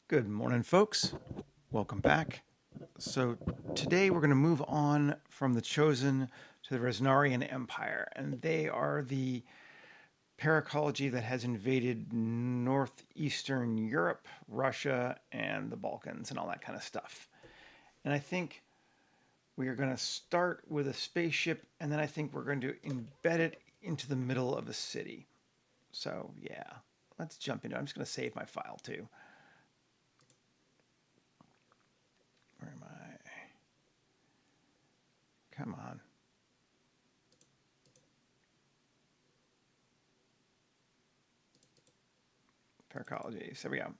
Good morning, folks. Welcome back. So, today we're going to move on from the Chosen to the Resnarian Empire, and they are the paracology that has invaded northeastern Europe, Russia, and the Balkans, and all that kind of stuff. And I think we are going to start with a spaceship, and then I think we're going to embed it into the middle of a city. So, yeah, let's jump into it. I'm just going to save my file too. Where am I? Come on. Paracology. So we go.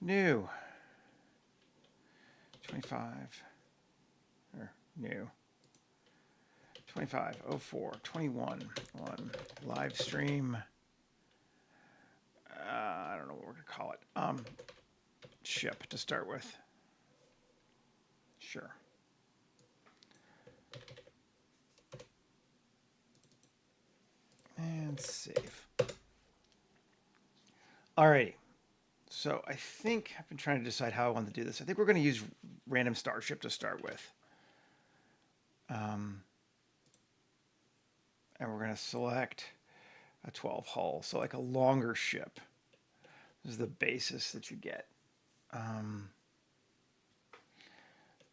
New. 25. Or new. 25, 04, 21, 1. Live stream. I don't know what we're going to call it. Ship to start with. Sure. And save. Alrighty. So I think I've been trying to decide how I want to do this. I think we're going to use random starship to start with. And we're going to select a 12 hull. So like a longer ship. This is the basis that you get.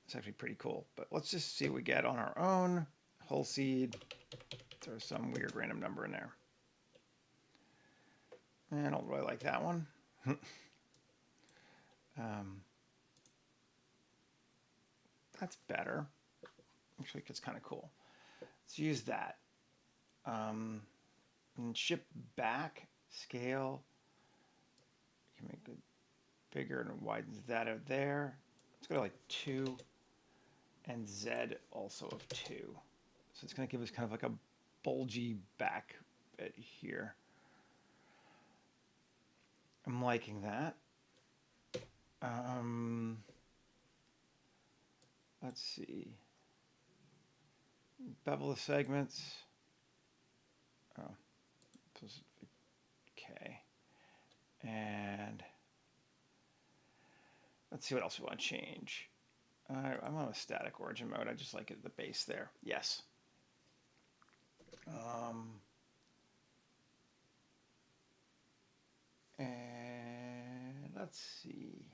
It's actually pretty cool. But let's just see what we get on our own. Hull seed. Throw some weird random number in there. And I don't really like that one. That's better. Actually, it's kind of cool. Let's use that. And ship back scale. You can make it bigger and widens that out there. Let's go to like 2 and Z also of 2. So it's going to give us kind of like a bulgy back bit here. I'm liking that. Let's see. Bevel the segments. Oh, okay. And let's see what else we want to change. I'm on a static origin mode. I just like it at the base there. Yes. And let's see.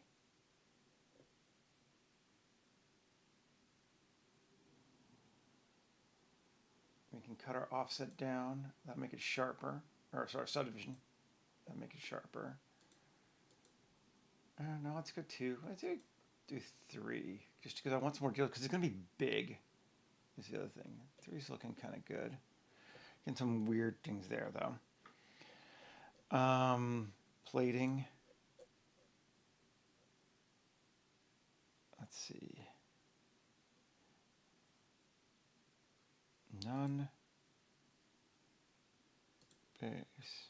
We can cut our offset down. That'll make it sharper. Or sorry, subdivision. That'll make it sharper. No, let's go 2. Let's do 3. Just because I want some more deals. Because it's going to be big. Is the other thing. 3's looking kind of good. Getting some weird things there, though. Plating. Let's see. None. Base.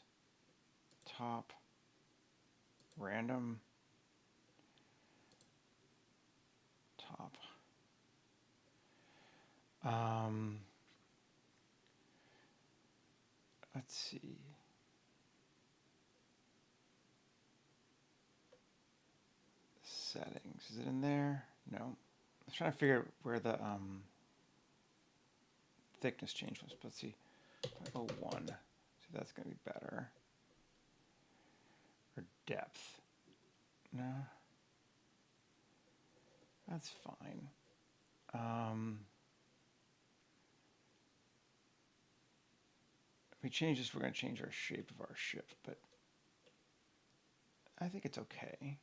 Top. Random. Top. Let's see. Settings. Is it in there? No. I was trying to figure out where the thickness change was. Let's see. I'll go 1. So that's going to be better. Or depth. No. That's fine. If we change this, we're going to change our shape of our ship, but I think it's okay.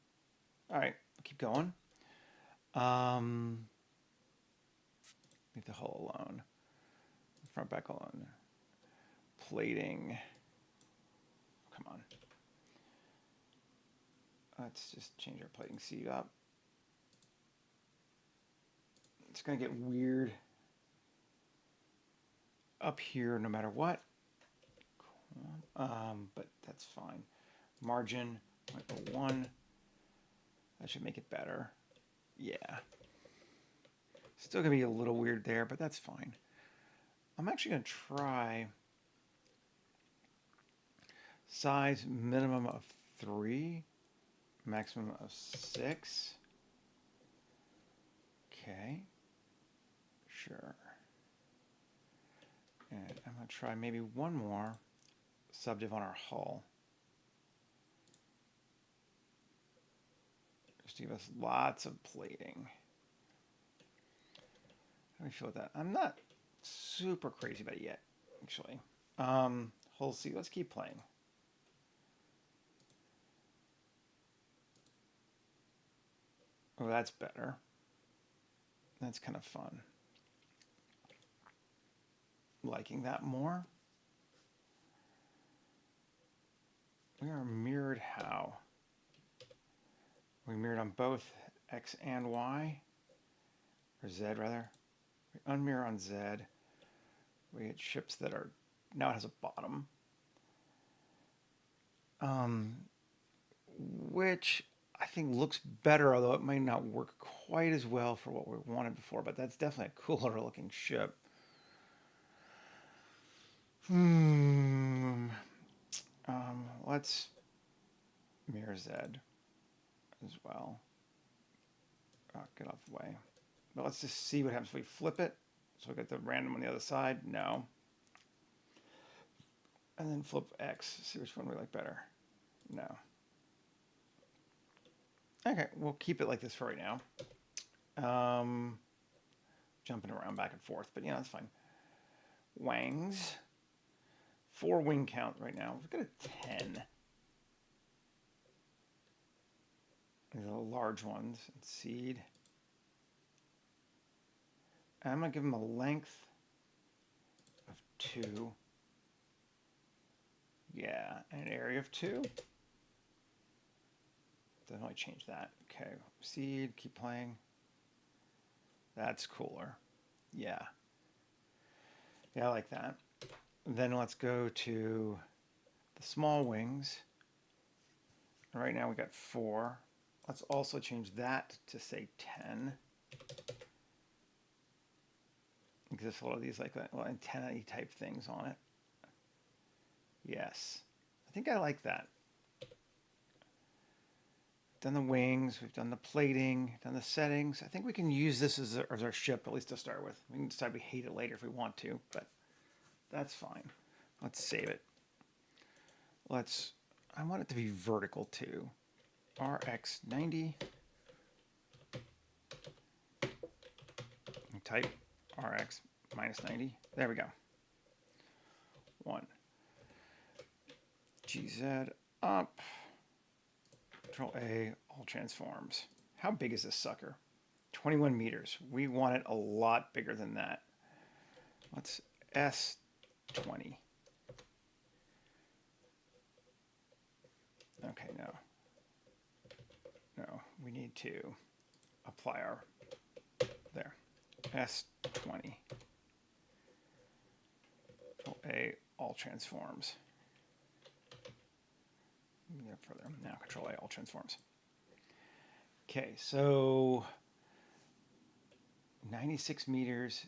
All right, we'll keep going. Leave the hull alone. Front back alone. Plating. Come on. Let's just change our plating seat up. It's going to get weird up here no matter what. But that's fine. Margin 0.01. That should make it better. Yeah. Still going to be a little weird there, but that's fine. I'm actually going to try size minimum of 3 Maximum of 6. Okay. Sure. And I'm going to try maybe one more subdiv on our hull. Just to give us lots of plating. How do we feel with that? I'm not super crazy about it yet, actually. Hull C, let's keep playing. Oh, that's better. That's kind of fun. Liking that more. We are mirrored how? We mirrored on both X and Y, or Z rather. We unmirror on Z. We get ships that are, now it has a bottom. Which I think looks better, although it might not work quite as well for what we wanted before, but that's definitely a cooler looking ship. Let's mirror Z as well. Oh, get off the way. But let's just see what happens if we flip it. So we get the random on the other side. No. And then flip X. See which one we like better. No. Okay, we'll keep it like this for right now. Jumping around back and forth, but yeah, that's fine. Wangs. 4 wing count right now. We've got a 10. These are the large ones. Seed. And I'm going to give them a length of 2. Yeah, and an area of 2. Doesn't really change that. Okay, seed, keep playing. That's cooler. Yeah. Yeah, I like that. Then let's go to the small wings. Right now we got 4. Let's also change that to say 10. Because there's a lot of these like antenna-y type things on it. Yes. I think I like that. Done the wings, we've done the plating, done the settings. I think we can use this as our ship, at least to start with. We can decide we hate it later if we want to, but that's fine. Let's save it. I want it to be vertical too. RX90. Type RX minus 90. There we go. 1. GZ up. Control A, all transforms. How big is this sucker? 21 meters. We want it a lot bigger than that. Let's S20. Okay, no, we need to apply our, there, S20. Control A, all transforms. Further, now Control A, all transforms. Okay, so 96 meters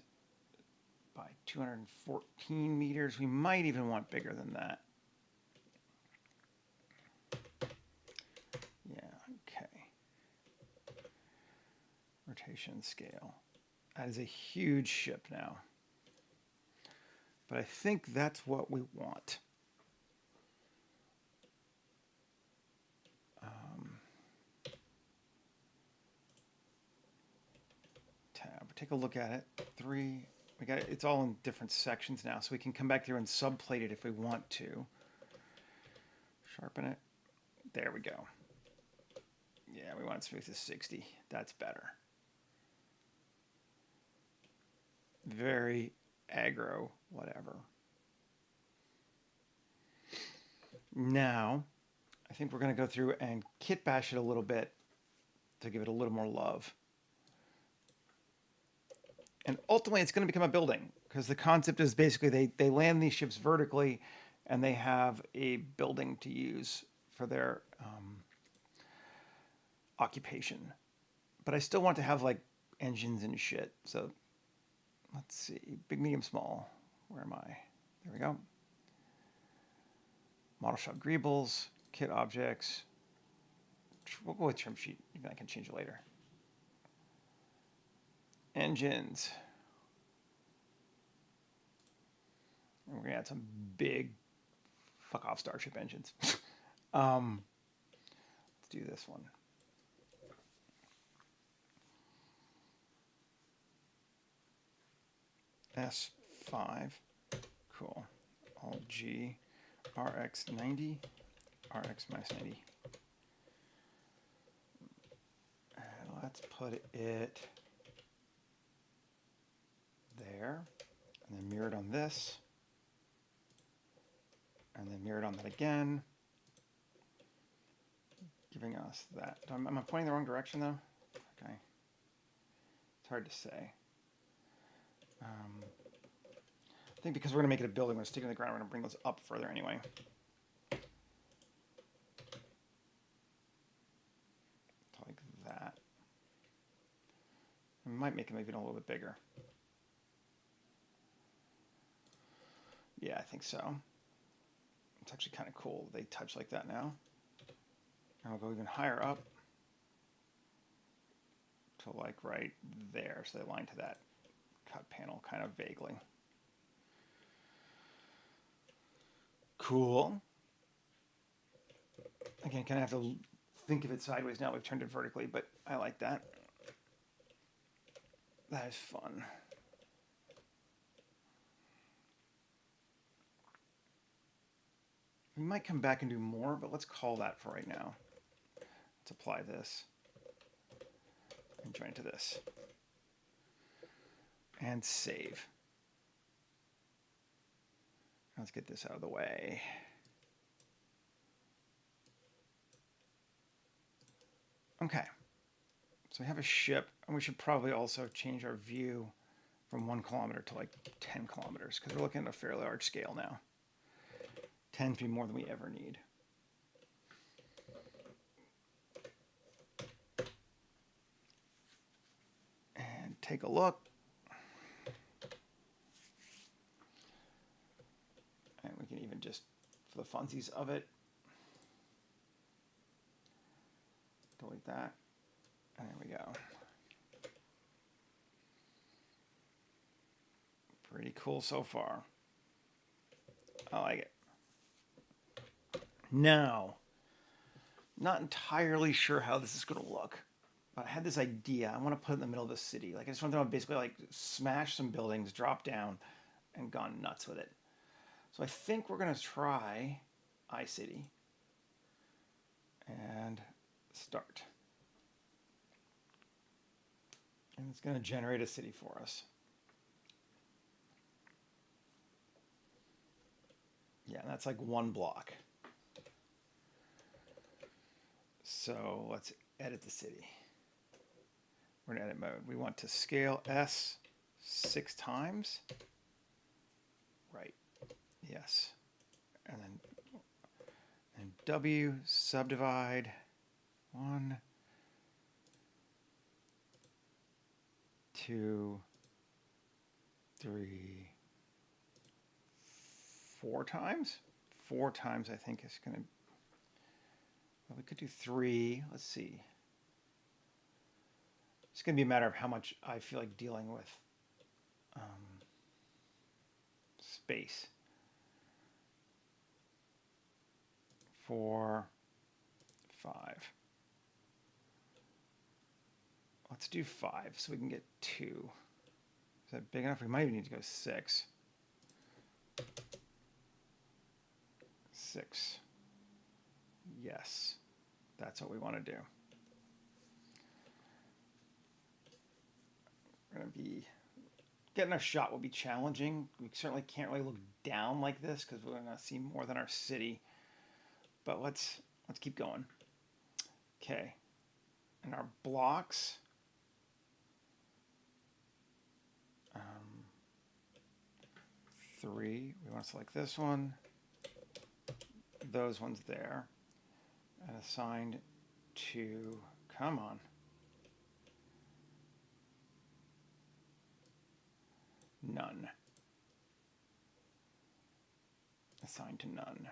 by 214 meters. We might even want bigger than that. Yeah, okay. Rotation scale. That is a huge ship now. But I think that's what we want. Tab, take a look at it. 3, we got it. It's all in different sections now, so we can come back here and subplate it if we want to. Sharpen it. There we go. Yeah, we want it smooth to 60. That's better. Very aggro, whatever. Now, I think we're going to go through and kit bash it a little bit to give it a little more love. And ultimately, it's going to become a building, because the concept is basically they land these ships vertically, and they have a building to use for their occupation. But I still want to have like engines and shit. So let's see, big, medium, small. Where am I? There we go. Model shop greebles, kit objects, we'll go with trim sheet. Even I can change it later. Engines. And we're gonna add some big fuck off Starship engines. Let's do this one. S5. Cool. All G. RX 90. RX minus 90. And let's put it there. And then mirror it on this. And then mirror it on that again. Giving us that. Am I pointing the wrong direction though? Okay. It's hard to say. I think because we're going to make it a building, we're going to stick it in the ground, we're going to bring those up further anyway. Like that. We might make them even a little bit bigger. Yeah, I think so. It's actually kind of cool. They touch like that now. And we'll go even higher up to like right there. So they line to that cut panel kind of vaguely. Cool. Again, kind of have to think of it sideways now. We've turned it vertically, but I like that. That is fun. We might come back and do more, but let's call that for right now. Let's apply this and join to this. And save. Let's get this out of the way. Okay. So we have a ship, and we should probably also change our view from 1 kilometer to like 10 kilometers, because we're looking at a fairly large scale now. 10 to be more than we ever need. And take a look. And we can even just, for the funsies of it, delete that. And there we go. Pretty cool so far. I like it. Now, not entirely sure how this is going to look, but I had this idea. I want to put it in the middle of the city. Like I just want to basically like smash some buildings, drop down, and gone nuts with it. So I think we're going to try iCity and start. And it's going to generate a city for us. Yeah, that's like 1 block. So let's edit the city. We're in edit mode. We want to scale S 6 times. Right. Yes. And then W, subdivide 1, 2, 3, 4 times. 4 times I think is going to. Well, we could do 3. Let's see. It's going to be a matter of how much I feel like dealing with space. 4, 5. Let's do 5 so we can get 2. Is that big enough? We might even need to go 6. 6. Yes, that's what we want to do. We're going to be getting a shot will be challenging. We certainly can't really look down like this because we're going to see more than our city. But let's keep going. Okay, and our blocks. 3. We want to select this one. Those ones there. And assigned to, come on. None. Assigned to none.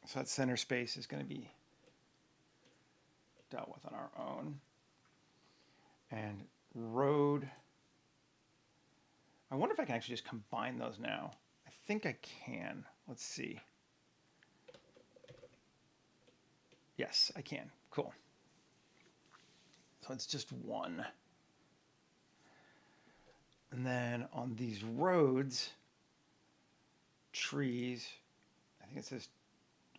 So that center space is going to be dealt with on our own. And road, I wonder if I can actually just combine those now. I think I can. Let's see. Yes, I can. Cool. So it's just one. And then on these roads, trees, I think it says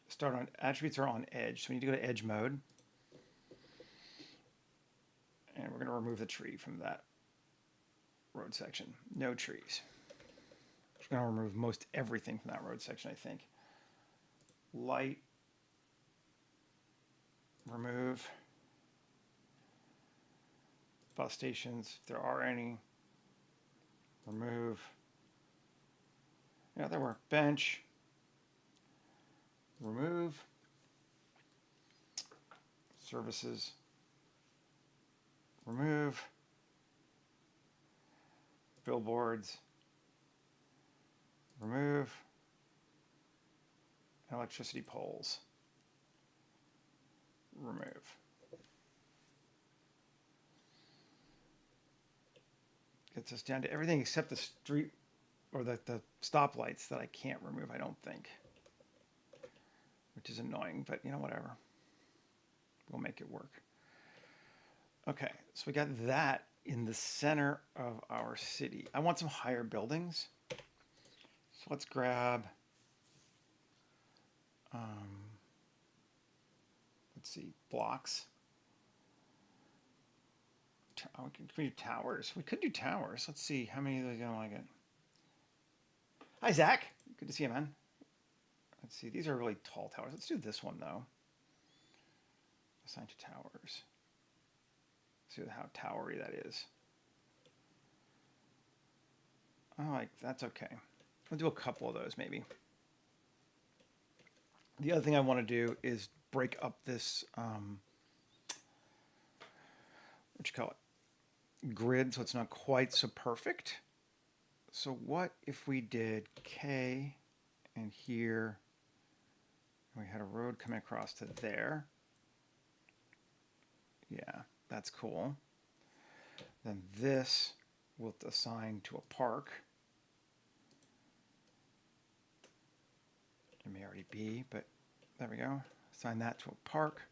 start on attributes are on edge. So we need to go to edge mode. And we're going to remove the tree from that road section. No trees. We're going to remove most everything from that road section, I think. Light. Remove. Bus stations, if there are any. Remove. Yeah, there were. Bench. Remove. Services. Remove. Billboards. Remove. Electricity poles. Remove. Gets us down to everything except the street or the stoplights that I can't remove, I don't think. Which is annoying, but you know, whatever. We'll make it work. Okay, so we got that in the center of our city. I want some higher buildings. So let's grab, let's see, blocks. Can we do towers? We could do towers. Let's see how many of those I want to get. Hi, Zach. Good to see you, man. Let's see. These are really tall towers. Let's do this one, though. Assign to towers. See how towery that is. Oh, like that's okay. I'll do a couple of those, maybe. The other thing I want to do is break up this, what you call it, grid, so it's not quite so perfect. So what if we did K and here, and we had a road coming across to there. Yeah, that's cool. Then this we'll assign to a park. It may already be, but there we go. Assign that to a park.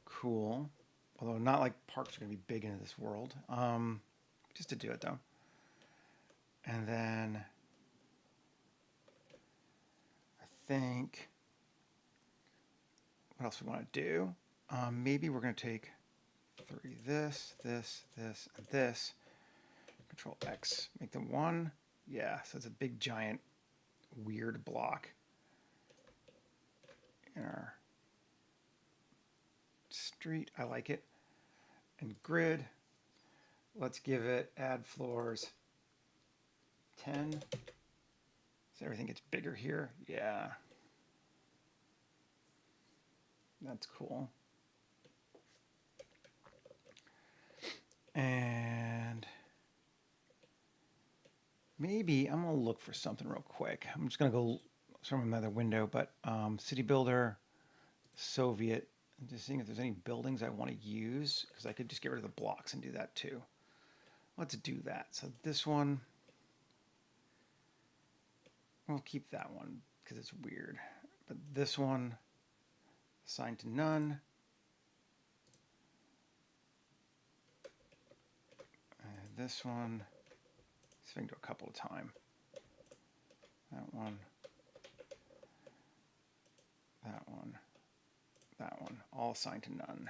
Cool. Although not like parks are going to be big into this world. Just to do it though. And then I think what else we want to do? Maybe we're going to take this, and this. Control X, make them one. Yeah, so it's a big giant weird block in our street. I like it. And grid, let's give it add floors 10. So everything gets bigger here. Yeah. That's cool. And maybe I'm going to look for something real quick. I'm just going to go from another window, but City Builder, Soviet, I'm just seeing if there's any buildings I want to use, because I could just get rid of the blocks and do that too. Let's do that. So this one, we'll keep that one because it's weird. But this one, assign to none. And this one, see if I can do a couple of times. That one, that one, that one, all assigned to none.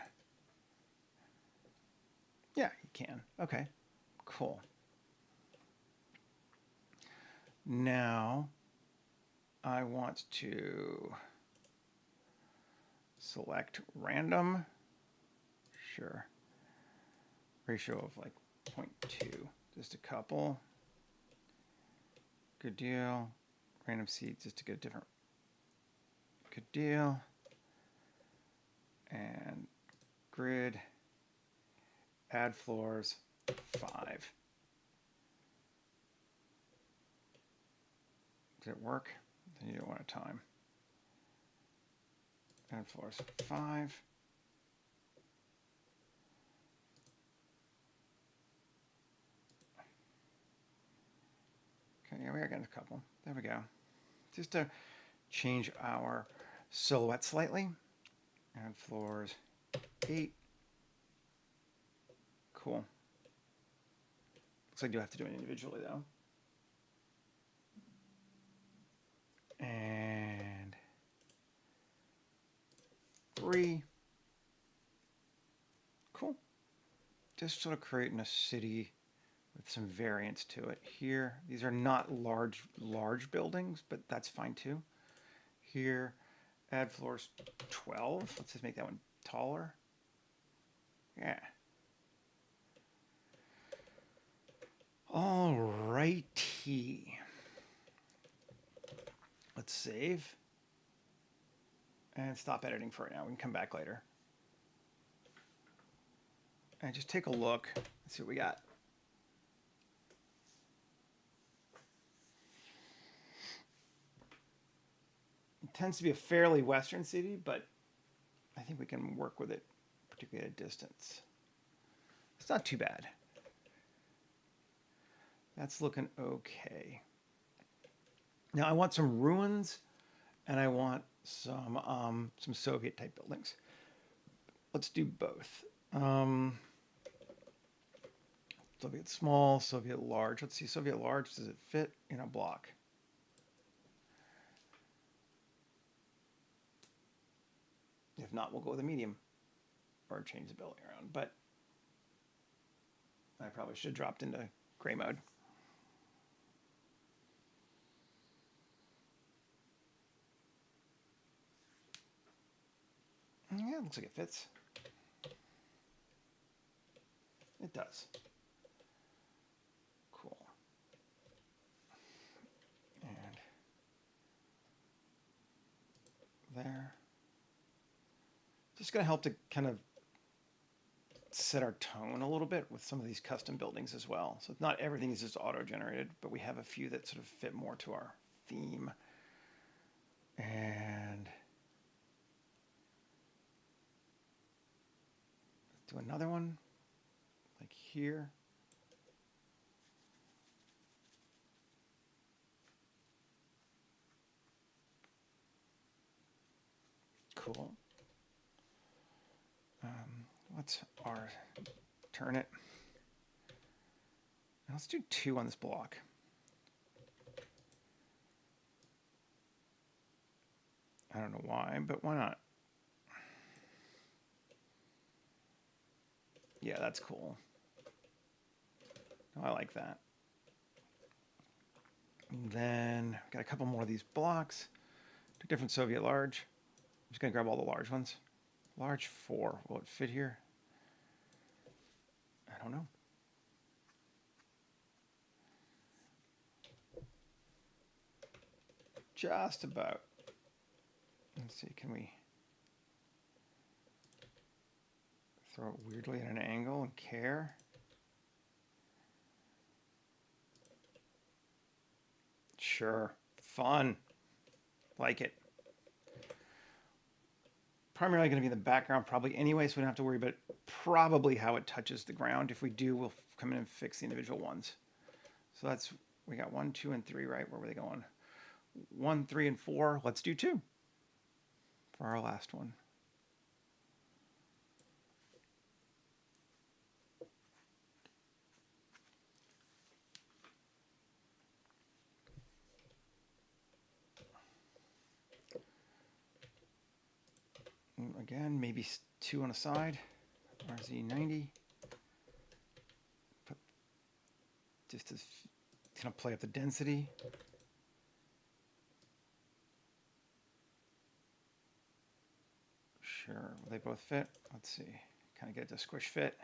Yeah, you can. Okay, cool. Now, I want to select random. Sure. Ratio of like 0.2, just a couple. Good deal. Random seed, just to get a different. Good deal. And grid, add floors, 5. Did it work? Then you do it one at a time. Add floors, 5. Yeah, we are getting a couple. There we go. Just to change our silhouette slightly. Add floors 8. Cool. Looks like I do have to do it individually though. And 3. Cool. Just sort of creating a city with some variance to it. Here, these are not large buildings, but that's fine too. Here, add floors 12. Let's just make that one taller. Yeah. All righty. Let's save. And stop editing for right now. We can come back later. And just take a look. Let's see what we got. It tends to be a fairly western city, but I think we can work with it, particularly at a distance. It's not too bad. That's looking okay. Now I want some ruins, and I want some Soviet type buildings. Let's do both. Soviet small, Soviet large. Let's see, Soviet large, does it fit in a block? If not, we'll go with a medium or change the building around. But I probably should have dropped into gray mode. Yeah, it looks like it fits. It does. Cool. And there. Just going to help to kind of set our tone a little bit with some of these custom buildings as well. So not everything is just auto-generated, but we have a few that sort of fit more to our theme. And let's do another one, like here. Cool. Let's turn it. Now let's do 2 on this block. I don't know why, but why not? Yeah, that's cool. Oh, I like that. And then got a couple more of these blocks. 2 different Soviet large. I'm just gonna grab all the large ones. Large 4, will it fit here? I don't know. Just about. Let's see, can we throw it weirdly at an angle and care? Sure, fun, like it. Primarily going to be in the background probably anyway, so we don't have to worry about probably how it touches the ground. If we do, we'll come in and fix the individual ones. So that's, we got 1, 2, and 3, right? Where were they going? 1, 3, and 4. Let's do 2 for our last one. Again, maybe 2 on the side. RZ90. Put, just to kind of play up the density. Sure, will they both fit? Let's see. Kind of get it to squish fit.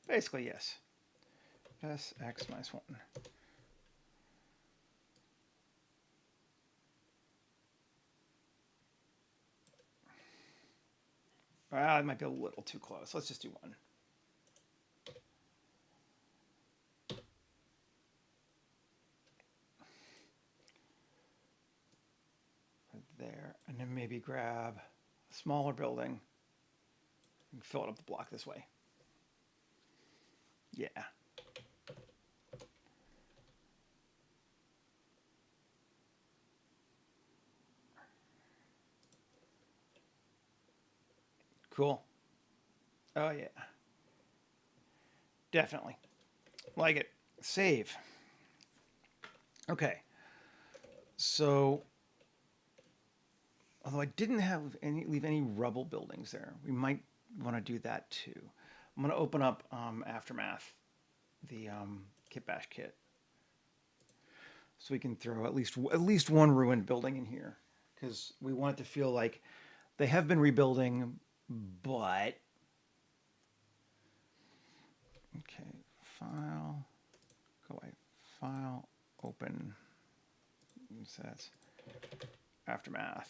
Basically, yes. Plus x minus 1. Well, it might be a little too close. Let's just do 1. Right there. And then maybe grab a smaller building and fill it up the block this way. Yeah. Cool. Oh, yeah. Definitely. Like it. Save. Okay. So, although I didn't leave any rubble buildings there, we might want to do that too. I'm going to open up Aftermath, the kit bash kit, so we can throw at least one ruined building in here, because we want it to feel like they have been rebuilding, but okay, file, go away, file, open, so that's Aftermath.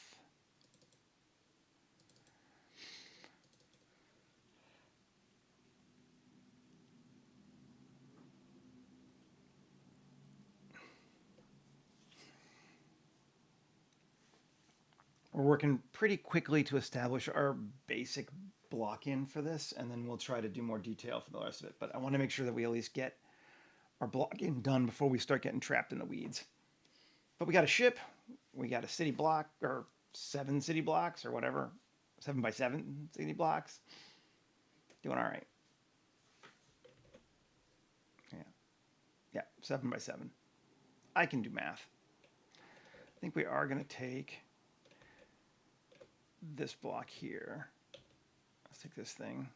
We're working pretty quickly to establish our basic block in for this, and then we'll try to do more detail for the rest of it. But I want to make sure that we at least get our block in done before we start getting trapped in the weeds. But we got a ship, we got a city block, or 7 city blocks, or whatever, 7x7 city blocks. Doing all right. Yeah, yeah, 7x7. I can do math. I think we are going to take this block here. Let's take this thing.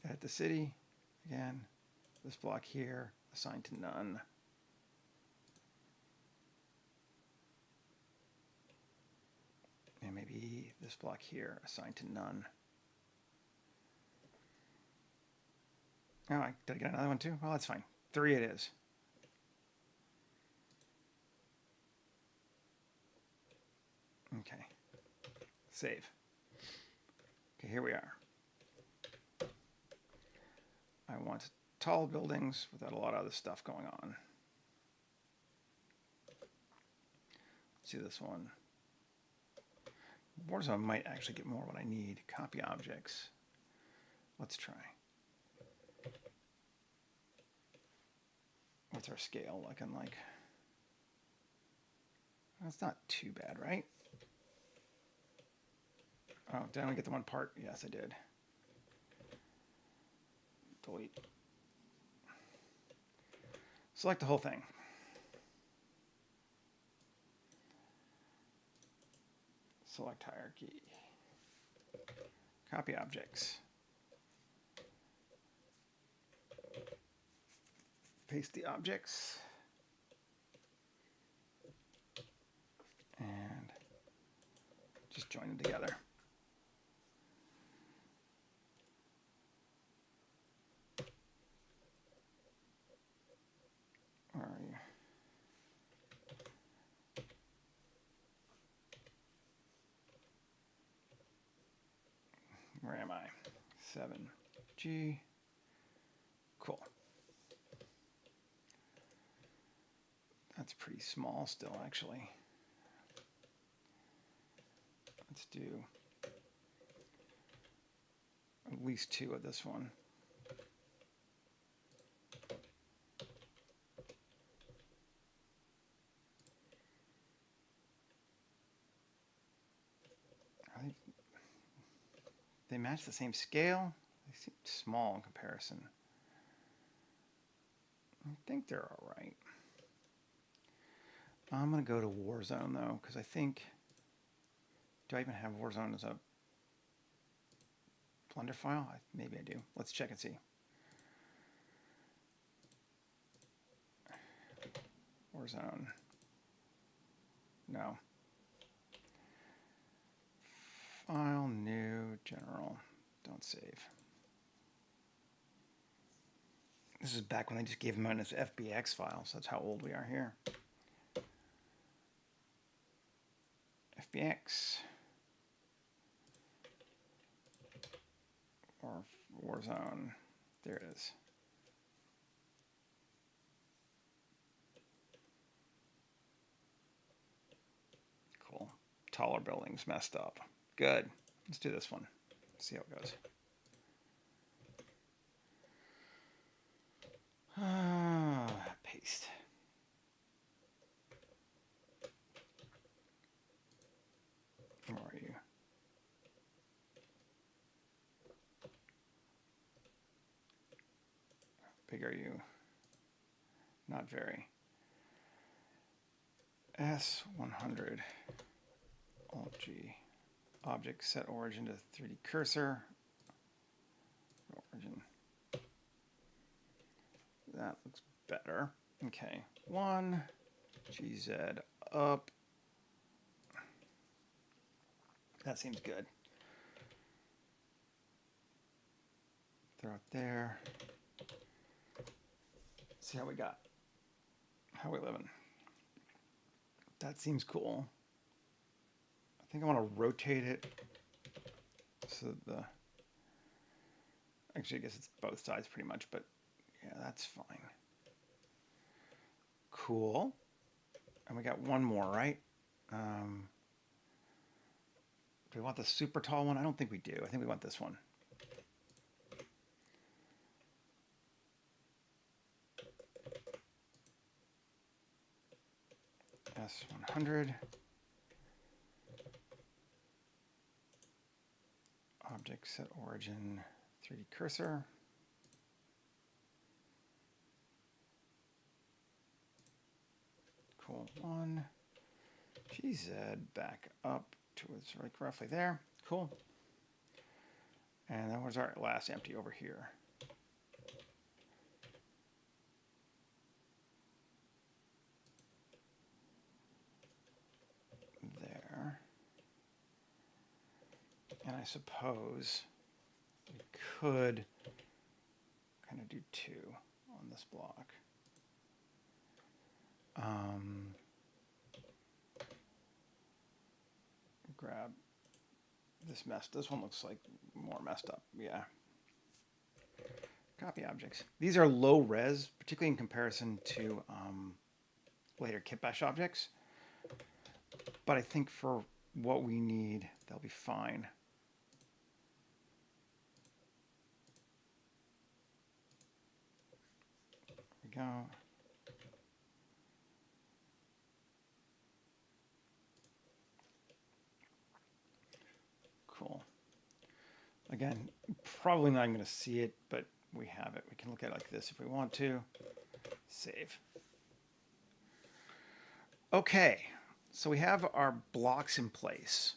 At the city, again, this block here, assigned to none. And maybe this block here, assigned to none. Oh, did I get another one too? Well, that's fine. 3 it is. Okay. Save. Okay, here we are. I want tall buildings without a lot of other stuff going on. Let's do this one. Warzone might actually get more what I need. Copy objects. Let's try. What's our scale looking like? That's not too bad, right? Oh, did I only get the one part? Yes, I did. Delete. Select the whole thing. Select hierarchy. Copy objects. Paste the objects. And just join them together. Where are you? Where am I? 7G. Cool. That's pretty small still, actually. Let's do at least 2 of this one. They match the same scale. They seem small in comparison. I think they're all right. I'm going to go to Warzone, though, because I think... Do I even have Warzone as a Blender file? Maybe I do. Let's check and see. Warzone. No. File, new, general. Don't save. This is back when I just gave him out as FBX files. That's how old we are here. FBX. Or Warzone. There it is. Cool. Taller buildings messed up. Good. Let's do this one. See how it goes. Paste. Where are you? are you? Not very. S100 Alt G. Object set origin to 3D cursor. Origin. That looks better. Okay. 1 GZ up. That seems good. Throw it there. See how we got. How we living? That seems cool. I think I want to rotate it so the. Actually, I guess it's both sides pretty much, but yeah, that's fine. Cool. And we got one more, right? Do we want the super tall one? I don't think we do. I think we want this one. S100. Object set origin 3D cursor. Cool. 1 GZ back up to it's like roughly there. Cool. And that was our last empty over here. There. And I suppose we could kind of do 2 on this block. Grab this mess. This one looks like more messed up. Yeah. Copy objects. These are low res, particularly in comparison to later kit bash objects. But I think for what we need, they'll be fine. There we go. Cool. Again, probably not going to see it, but we have it. We can look at it like this if we want to. Save. Okay, so we have our blocks in place.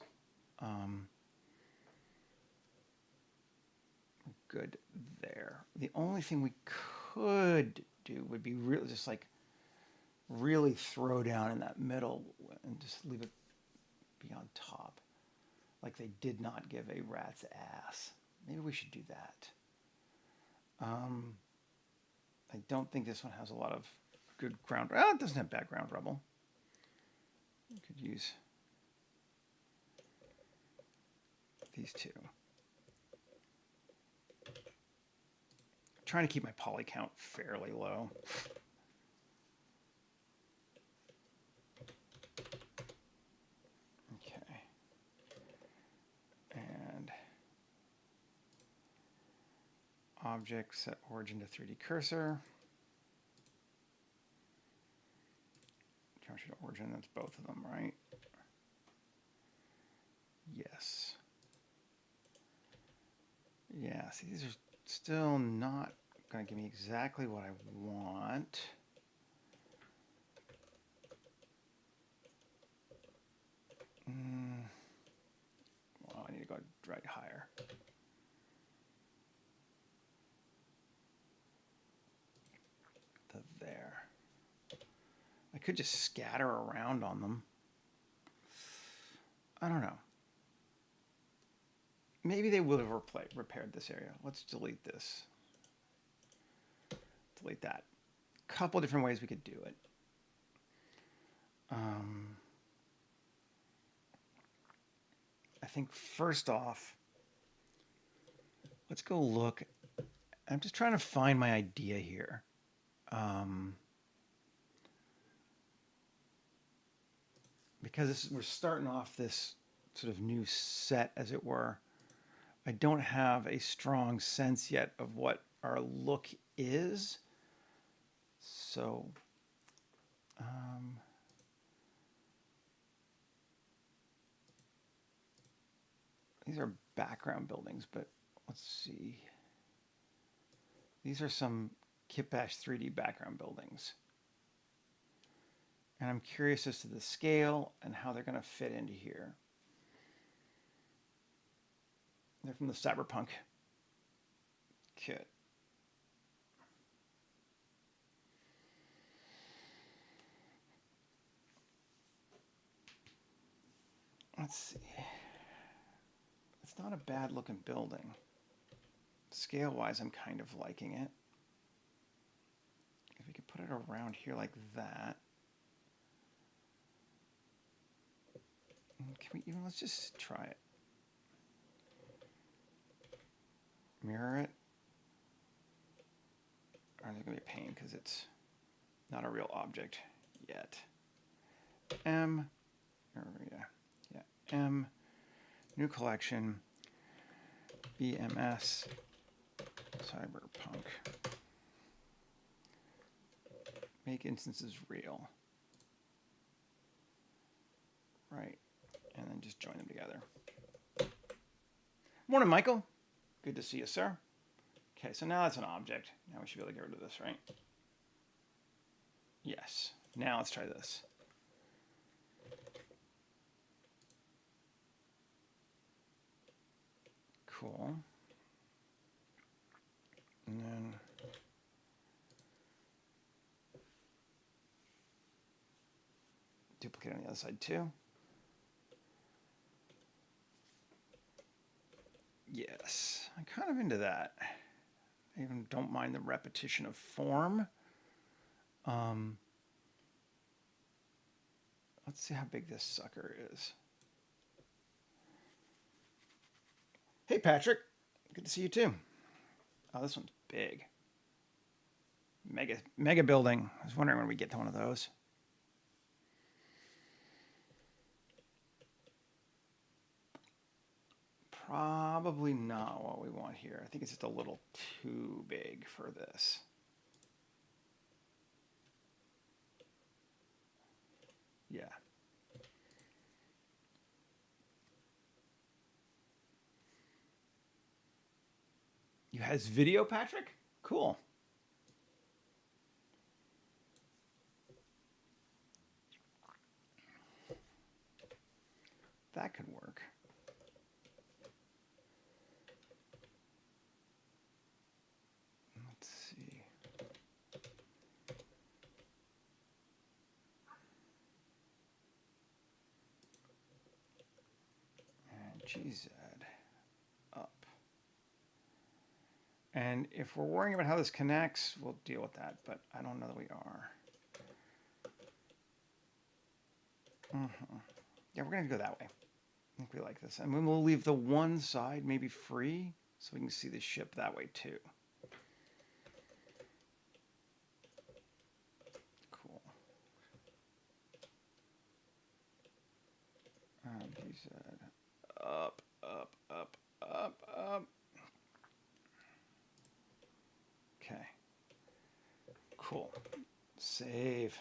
Good there. The only thing we could do would be really just like really throw down in that middle and just leave it be on top. Like they did not give a rat's ass. Maybe we should do that. I don't think this one has a lot of good ground. Well, it doesn't have background rubble. We could use these two. I'm trying to keep my poly count fairly low. Object set origin to 3D cursor. Geometry to origin, that's both of them, right? Yes. Yeah, see, these are still not going to give me exactly what I want. Well, I need to go right higher. There. I could just scatter around on them. I don't know. Maybe they would have repaired this area. Let's delete this. Delete that. A couple different ways we could do it. I think first off, let's go look. I'm just trying to find my idea here. Because we're starting off this sort of new set, as it were. I don't have a strong sense yet of what our look is. So, these are background buildings, but let's see. These are some Kitbash 3D background buildings. And I'm curious as to the scale and how they're going to fit into here. They're from the Cyberpunk kit. Let's see. It's not a bad looking building. Scale wise, I'm kind of liking it. If we could put it around here like that. Can we even, let's just try it. Mirror it. Or is it going to be a pain because it's not a real object yet. M, M, new collection, BMS, Cyberpunk. Make instances real. Right. And then just join them together. Morning, Michael. Good to see you, sir. Okay, so now that's an object. Now we should be able to get rid of this, right? Yes. Now let's try this. Cool. And then duplicate on the other side too. Yes, I'm kind of into that. I even don't mind the repetition of form. Let's see how big this sucker is. Hey, Patrick. Good to see you too. Oh, this one's big. Mega building. I was wondering when we get to one of those. Probably not what we want here. I think it's just a little too big for this. Yeah. You has video, Patrick? Cool. That could work. Let's see. And GZ up. And if we're worrying about how this connects, we'll deal with that, but I don't know that we are. Yeah, we're going to go that way. I think we like this. And then we'll leave the one side maybe free so we can see the ship that way too. Cool. He said up, up, up, up, up. Okay. Cool. Save.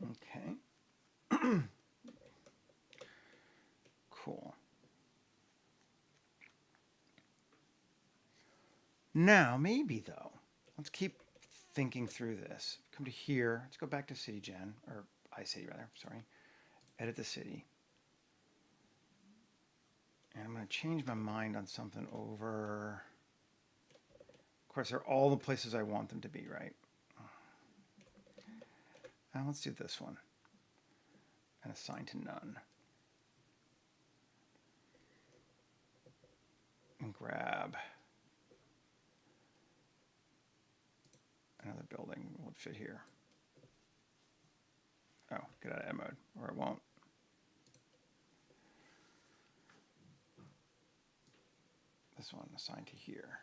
Okay. Cool. Now, maybe though, let's keep thinking through this. Come to here. Let's go back to CityGen, or iCity rather, sorry. Edit the city. And I'm going to change my mind on something over. Of course, they're all the places I want them to be, right? Now let's do this one. And assign to none. And grab another building. Will it fit here? Oh, get out of edit mode, or it won't. This one assigned to here.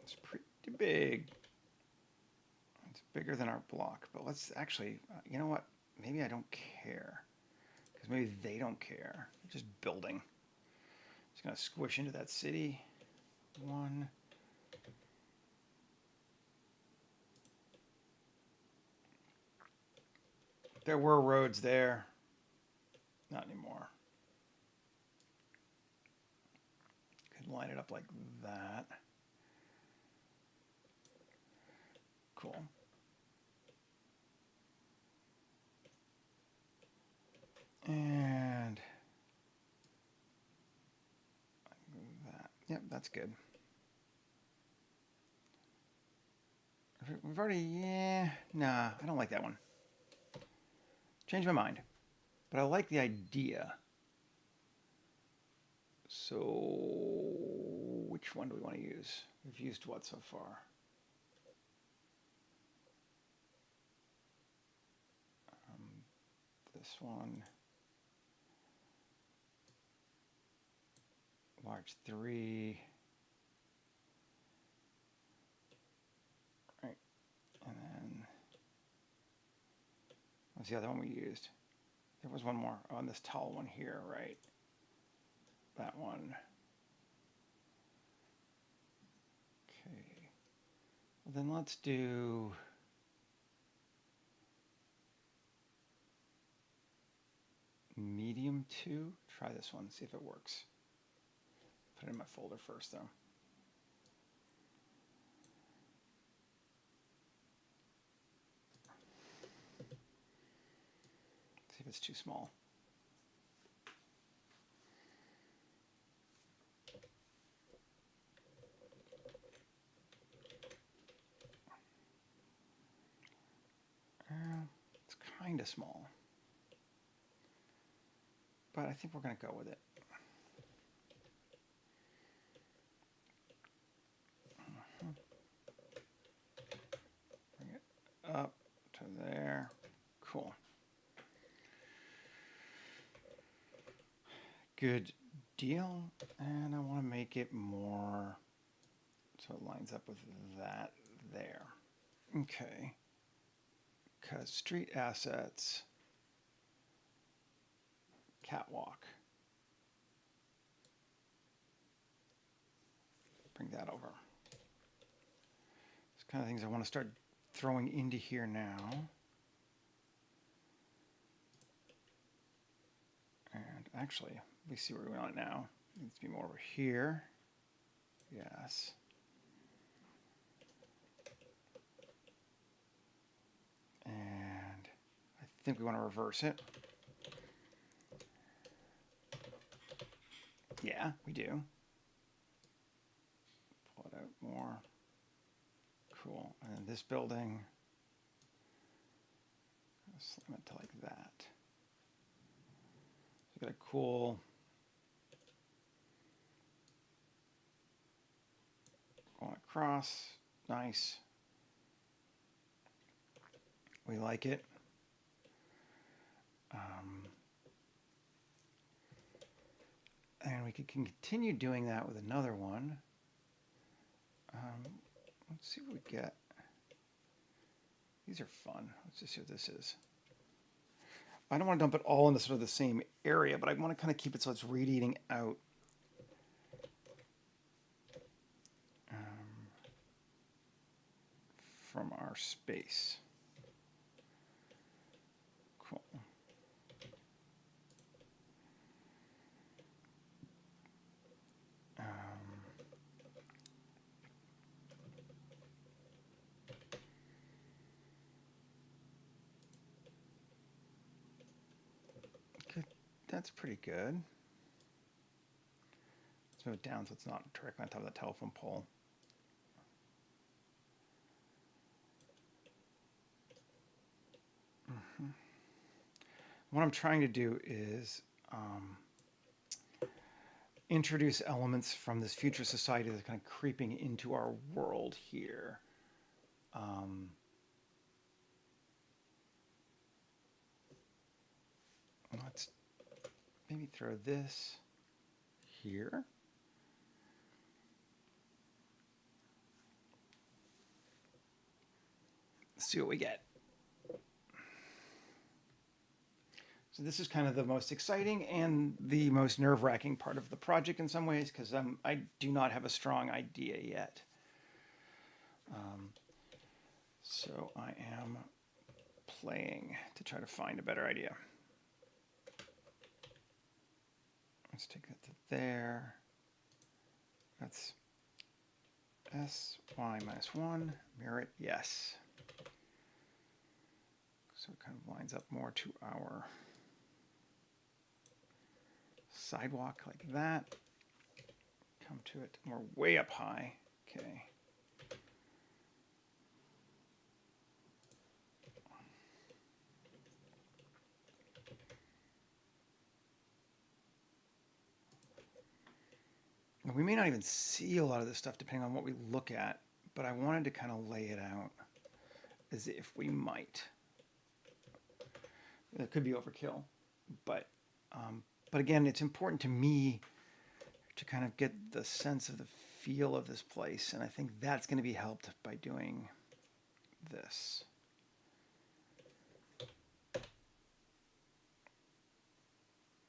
It's pretty big. It's bigger than our block, but let's actually, you know what? Maybe I don't care, because maybe they don't care. They're just building. It's going to squish into that city. One. There were roads there. Not anymore. Could line it up like that. Cool. And that. Yep, that's good. We've already, yeah, nah, I don't like that one. Change my mind. But I like the idea. So, which one do we want to use? We've used what so far? This one. Large 3. Right. And then, what's the other one we used? There was one more on this tall one here, right? That one. Okay. Well, then let's do medium 2. Try this one, see if it works. Put it in my folder first, though. See if it's too small. It's kind of small. But I think we're going to go with it. Bring it up to there. Cool. Good deal. And I want to make it more so it lines up with that there. Okay. Because street assets, catwalk. Bring that over. It's kind of things I want to start throwing into here now. And actually, we see where we want it now. It needs to be more over here. Yes. And I think we want to reverse it. Yeah, we do. Pull it out more. Cool. And then this building, slim it to like that. So we got a cool going across. Nice. We like it. And we could continue doing that with another one. Let's see what we get. These are fun. Let's just see what this is. I don't want to dump it all into sort of the same area, but I want to kind of keep it so it's radiating out. From our space. Cool. Good. That's pretty good. Let's move it down so it's not directly on top of the telephone pole. What I'm trying to do is introduce elements from this future society that's kind of creeping into our world here. Let's maybe throw this here. Let's see what we get. So this is kind of the most exciting and the most nerve-wracking part of the project in some ways, because I do not have a strong idea yet. So I am playing to try to find a better idea. Let's take that to there. That's sy minus 1. Mirror it, yes. So it kind of lines up more to our sidewalk like that. Come to it, we're way up high. Okay. We may not even see a lot of this stuff depending on what we look at, but I wanted to kind of lay it out as if we might. It could be overkill, but again, it's important to me to kind of get the sense of the feel of this place, and I think that's going to be helped by doing this.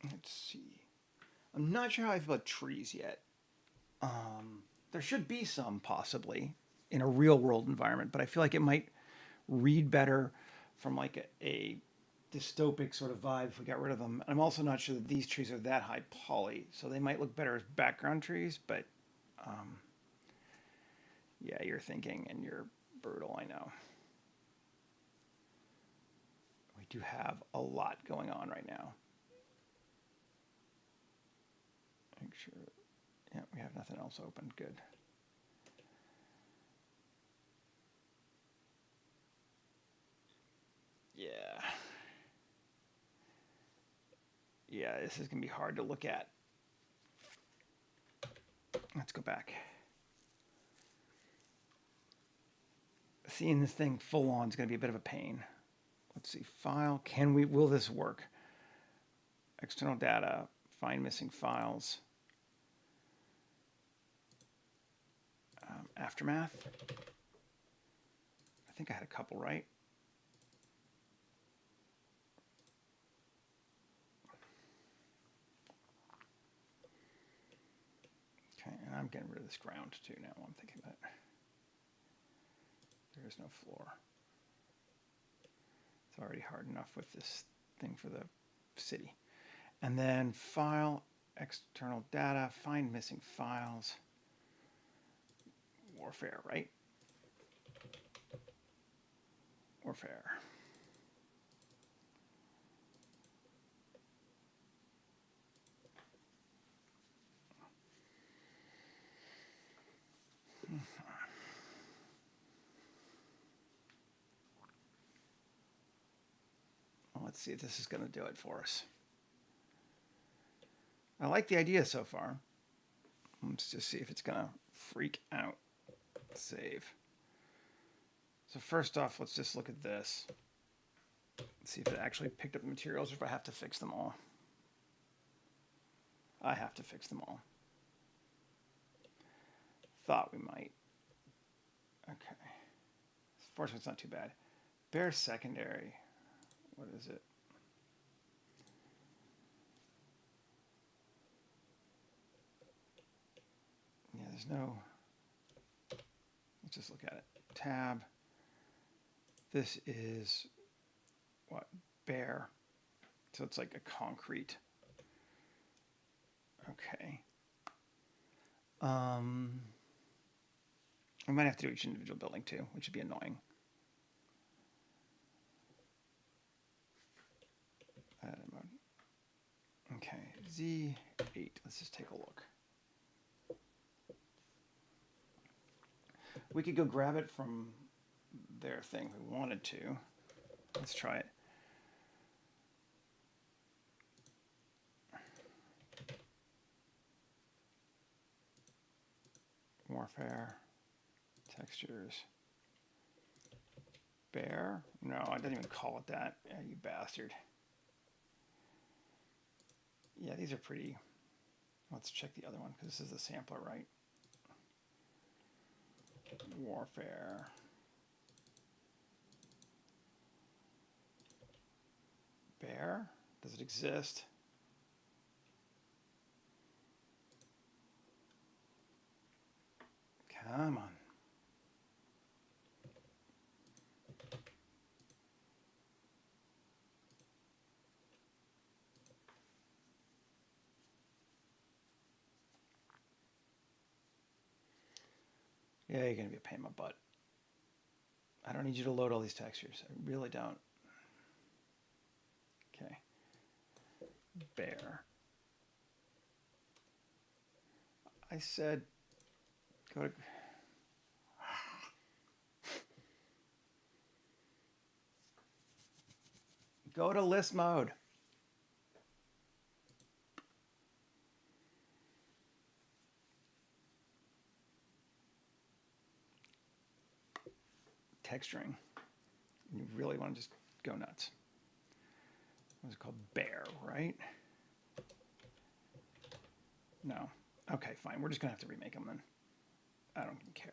Let's see. I'm not sure how I feel about trees yet. There should be some, possibly, in a real-world environment, but I feel like it might read better from like a dystopic sort of vibe if we got rid of them. I'm also not sure that these trees are that high poly, so they might look better as background trees, but yeah, you're thinking and you're brutal, I know. We do have a lot going on right now. Make sure, yeah, we have nothing else open, good. Yeah. Yeah, this is going to be hard to look at. Let's go back. Seeing this thing full on is going to be a bit of a pain. Let's see, file, will this work? External data, find missing files. Aftermath. I think I had a couple, right? Okay, and I'm getting rid of this ground too now. I'm thinking that there is no floor. It's already hard enough with this thing for the city. And then file, external data, find missing files. Warfare, right? Warfare. Well, let's see if this is going to do it for us. I like the idea so far. Let's just see if it's going to freak out. Save. So first off, let's just look at this. Let's see if it actually picked up the materials or if I have to fix them all. I have to fix them all. Thought we might. Okay. Fortunately, it's not too bad. Bare secondary. What is it? Yeah, there's no... Let's just look at it. Tab. This is what? Bare. So it's like a concrete. Okay. I might have to do each individual building too, which would be annoying. Okay, Z8. Let's just take a look. We could go grab it from their thing if we wanted to. Let's try it. Warfare. Textures. Bear? No, I didn't even call it that. Yeah, you bastard. Yeah, these are pretty. Let's check the other one because this is the sampler, right? Warfare. Bear? Does it exist? Come on. Yeah, you're gonna be a pain in my butt. I don't need you to load all these textures. I really don't. Okay. Bear. I said go to list mode. Texturing. You really want to just go nuts. What's it called? Bear, right? No. Okay, fine. We're just gonna have to remake them then. I don't even care.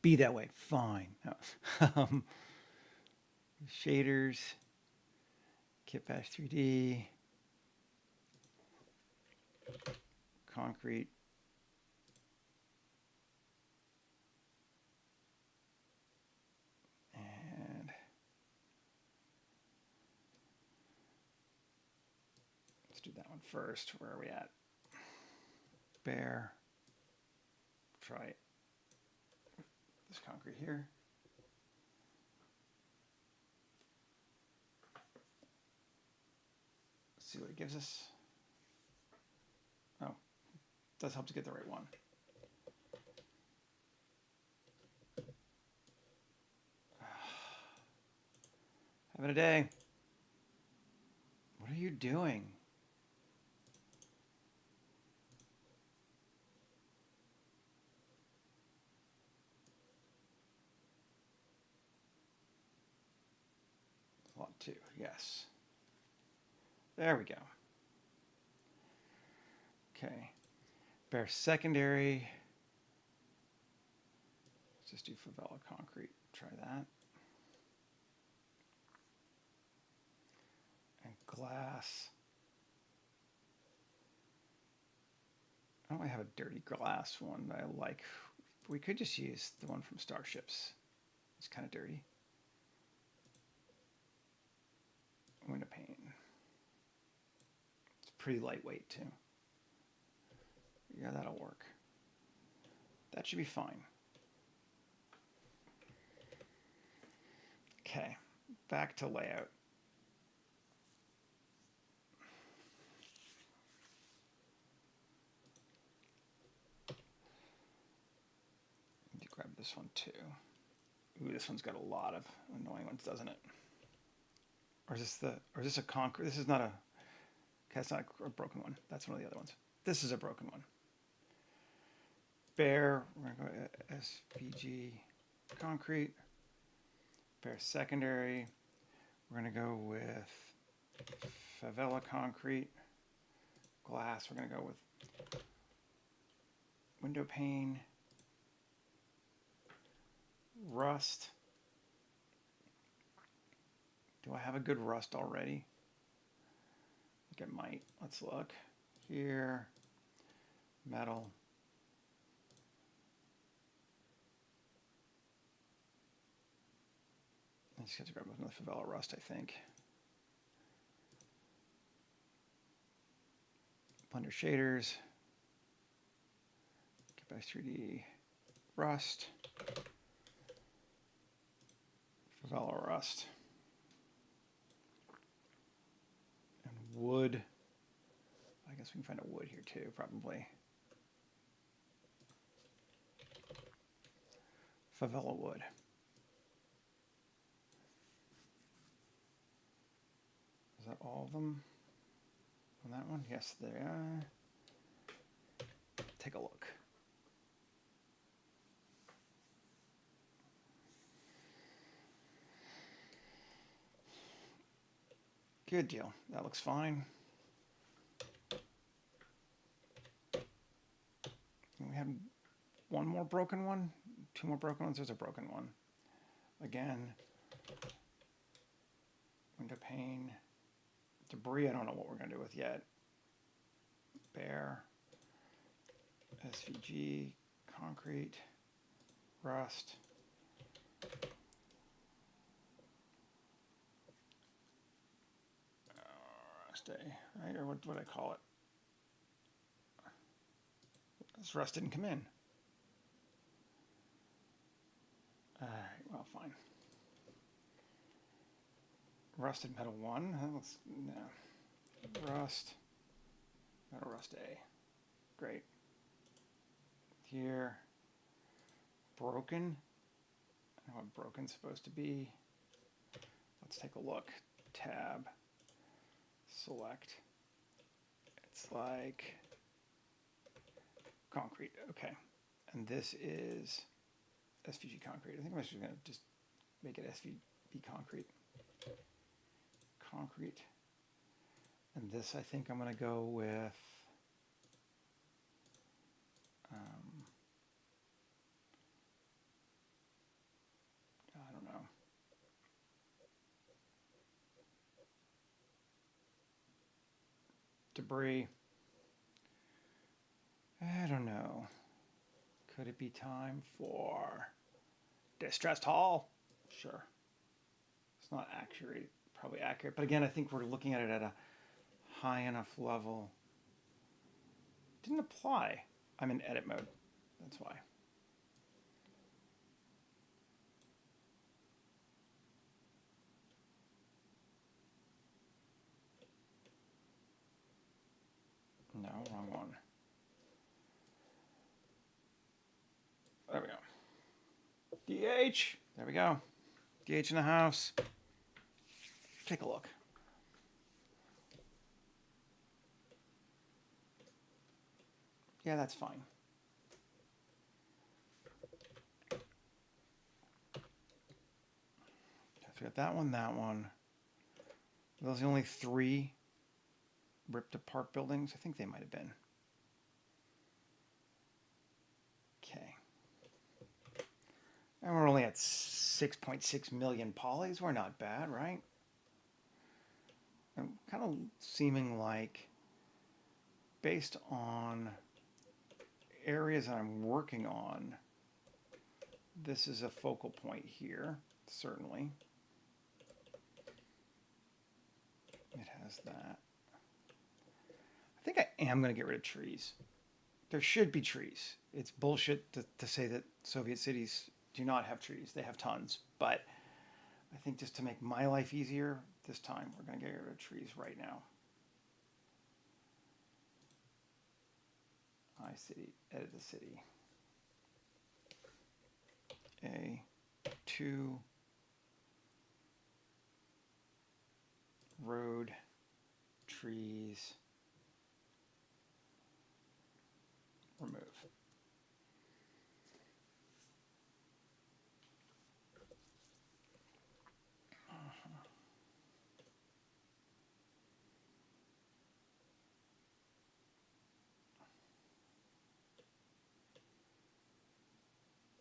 Be that way. Fine. No. Shaders. Kitbash 3D. Concrete. And let's do that one first. Where are we at? Bear. Try this concrete here. Let's see what it gives us. Oh, does help to get the right one. Having a day. What are you doing? A lot too, yes. There we go. Okay. Bear secondary. Let's just do favela concrete. Try that. And glass. I don't really have a dirty glass one that I like. We could just use the one from Starships. It's kind of dirty. Window pane. It's pretty lightweight too. Yeah, that'll work. That should be fine. Okay, back to layout. Need to grab this one too. Ooh, this one's got a lot of annoying ones, doesn't it? Or is this a concrete? This is not a. Okay, that's not a broken one. That's one of the other ones. This is a broken one. Bear. We're gonna go SVG concrete. Bear secondary. We're gonna go with favela concrete. Glass. We're gonna go with window pane. Rust. Do I have a good rust already? I think I might. Let's look. Here. Metal. I just have to grab another favela rust, I think. Blender shaders. Kitbash 3D. Rust. Favela rust. And wood. I guess we can find a wood here too, probably. Favela wood. Is that all of them on that one? Yes, they are. Take a look. Good deal. That looks fine. And we have one more broken one, two more broken ones. There's a broken one. Again, window pane. Debris, I don't know what we're going to do with yet. Bear, SVG, concrete, rust. Rust A, right? Or what would I call it? This rust didn't come in. fine. Rusted metal 1. Let's, no. Rust. Metal rust A. Great. Here. Broken. I know what broken's supposed to be. Let's take a look. Tab. Select. It's like concrete. Okay. And this is SVG concrete. I think I'm actually going to just make it SVB concrete. Concrete. And this, I think I'm going to go with I don't know. Debris. I don't know. Could it be time for distressed hull? Sure. It's not accurate, probably accurate. But again, I think we're looking at it at a high enough level. Didn't apply. I'm in edit mode. That's why. No, wrong one. There we go. DH. There we go. DH in the house. Take a look. Yeah, that's fine. So we got that one, that one. Are those the only 3 ripped apart buildings? I think they might have been. Okay. And we're only at 6.6 million polys. We're not bad, right? I'm kind of seeming like, based on areas that I'm working on, this is a focal point here, certainly. It has that. I think I am going to get rid of trees. There should be trees. It's bullshit to say that Soviet cities do not have trees. They have tons. But I think just to make my life easier, this time we're going to get rid of trees right now. iCity, edit the city. A2 road, trees, remove.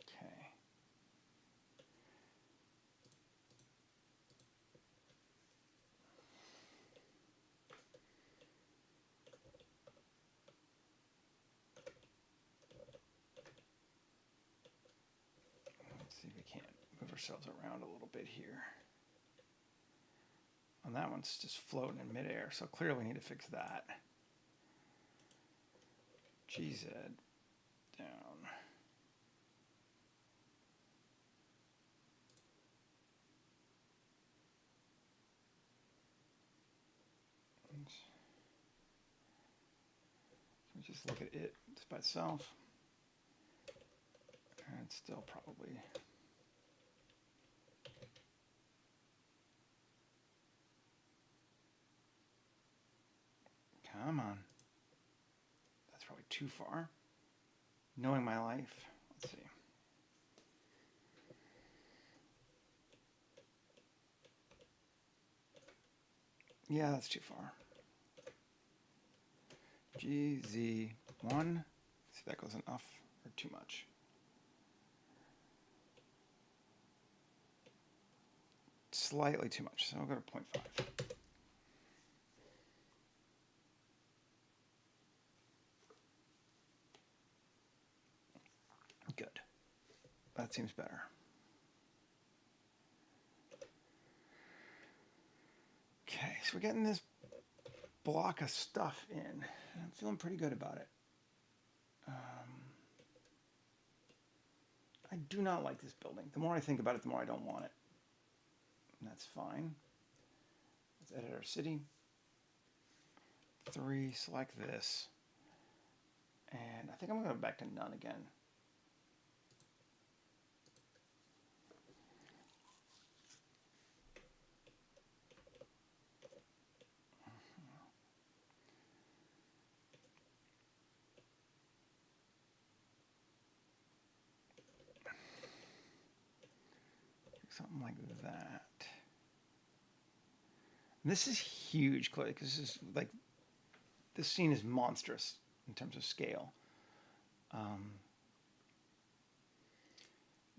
Okay. Let's see if we can't move ourselves around a little bit here. And that one's just floating in midair, so clearly we need to fix that. GZ down. Can we just look at it just by itself? And it's still probably... Come on. That's probably too far. Knowing my life. Let's see. Yeah, that's too far. GZ1. See if that goes enough or too much. Slightly too much, so I'll go to 0.5. Good. That seems better. Okay, so we're getting this block of stuff in. I'm feeling pretty good about it. I do not like this building. The more I think about it, the more I don't want it. And that's fine. Let's edit our city. 3, select this. And I think I'm going to go back to none again. Something like that. And this is huge, Clay, because this is like, this scene is monstrous in terms of scale.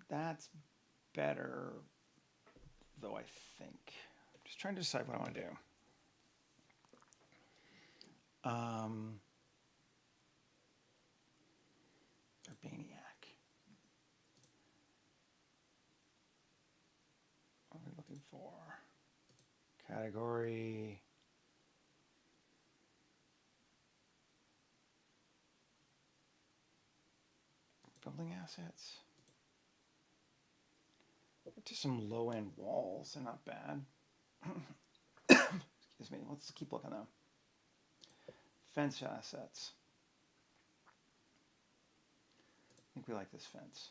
That's better, though, I think. I'm just trying to decide what I want to do. Urbaniac. What are we looking for? Category. Building assets. Just some low-end walls. They're not bad. Excuse me. Let's keep looking though. Fence assets. I think we like this fence.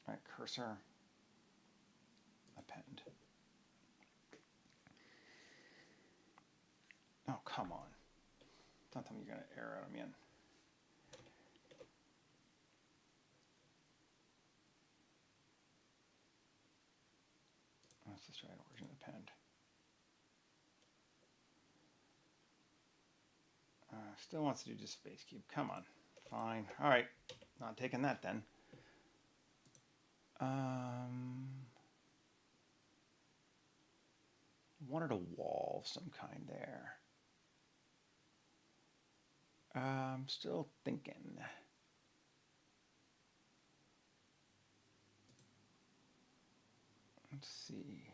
All right, cursor. Append. Oh, come on. Don't tell me you're going to error out of me in. Let's just try origin append. Still wants to do just space cube. Come on. Fine. All right. Not taking that then. Wanted a wall of some kind there. I'm still thinking. Let's see.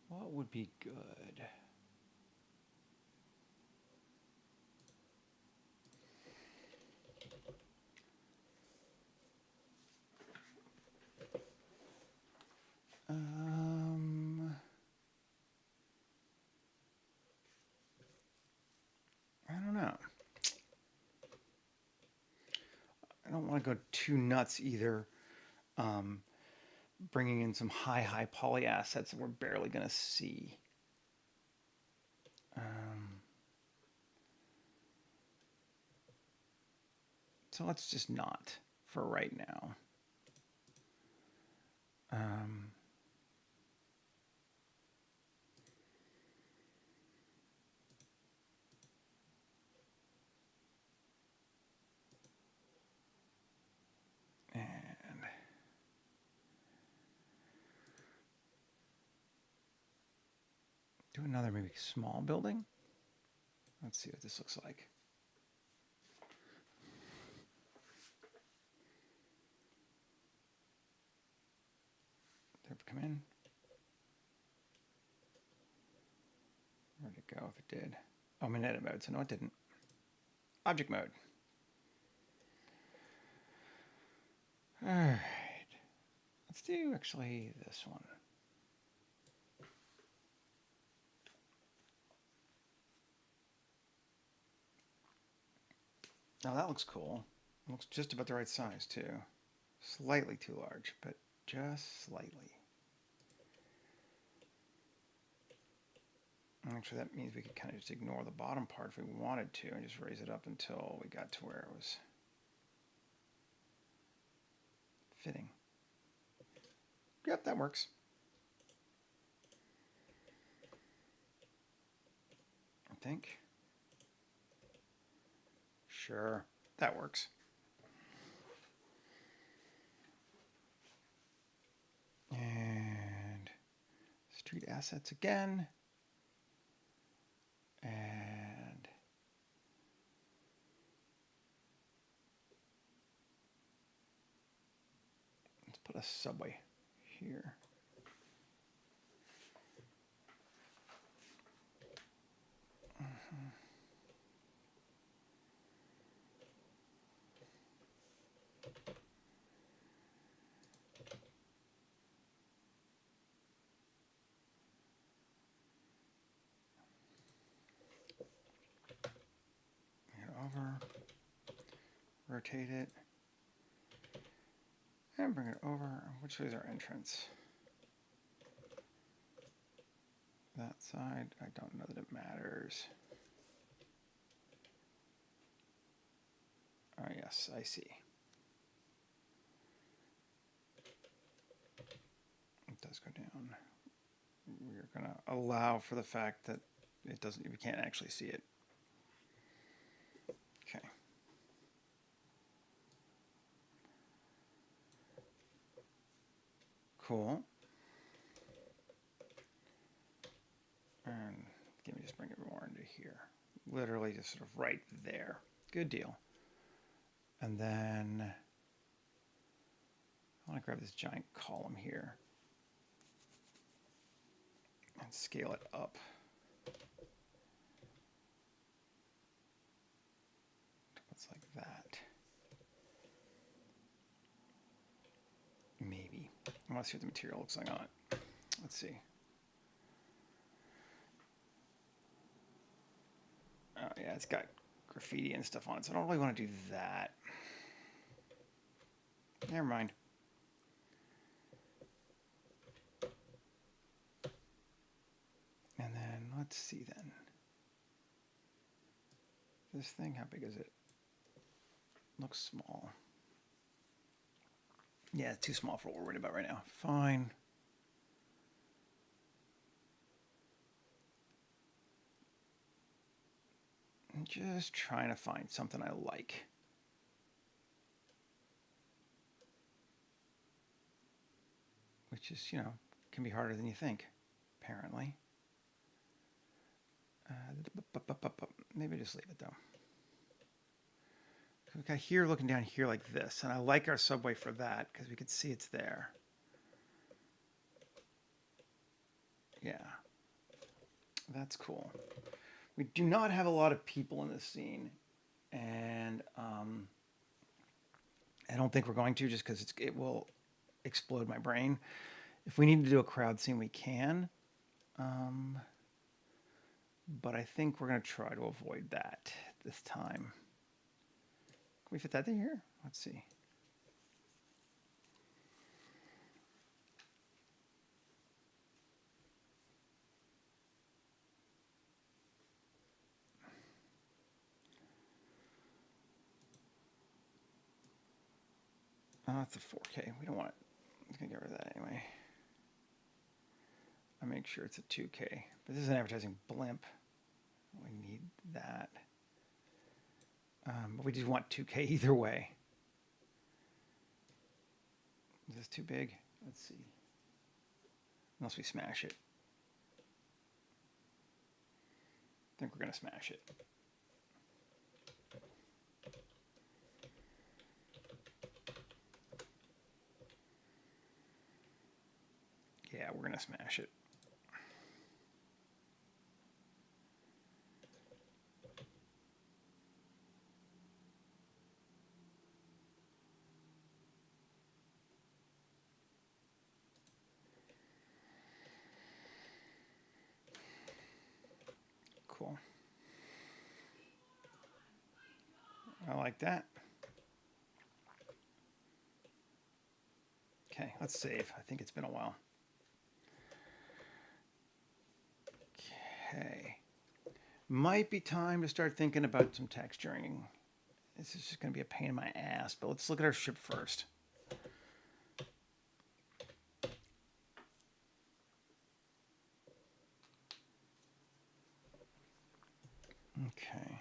What would be good? I don't know. I don't want to go too nuts either. Bringing in some high poly assets that we're barely going to see. So let's just not for right now. And do another maybe small building. Let's see what this looks like. Did it come in? Where'd it go if it did? Oh, I'm in edit mode, so no, it didn't. Object mode. All right. Let's do actually this one. Now that looks cool. It looks just about the right size too. Slightly too large, but just slightly. Actually, that means we could kind of just ignore the bottom part if we wanted to and just raise it up until we got to where it was fitting. Yep, that works. I think. Sure, that works. And street assets again. And a subway here. Over, rotate it, and bring it over. Which way is our entrance? That side, I don't know that it matters. Oh yes, I see. It does go down. We're gonna allow for the fact that it doesn't, we can't actually see it. Okay. Cool. And let me just bring it more into here. Literally just sort of right there. Good deal. And then I want to grab this giant column here and scale it up. It's like that. Maybe. I want to see what the material looks like on it. Let's see. Oh yeah, it's got graffiti and stuff on it, so I don't really want to do that. Never mind. And then let's see then. This thing, how big is it? Looks small. Yeah, too small for what we're worried about right now. Fine. I'm just trying to find something I like. Which is, you know, can be harder than you think, apparently. Maybe just leave it though. We've got here looking down here like this, and I like our subway for that because we could see it's there. Yeah, that's cool. We do not have a lot of people in this scene, and I don't think we're going to, just because it will explode my brain. If we need to do a crowd scene, we can. But I think we're going to try to avoid that this time. Can we fit that in here? Let's see. Oh, it's a 4K. We don't want it. I'm going to get rid of that anyway. I make sure it's a 2K. But this is an advertising blimp. We need that. But we just want 2K either way. Is this too big? Let's see. Unless we smash it. I think we're going to smash it. Yeah, we're going to smash it. Cool. I like that. Okay, let's save. I think it's been a while. Okay. Might be time to start thinking about some texturing. This is just going to be a pain in my ass, but let's look at our ship first. Okay.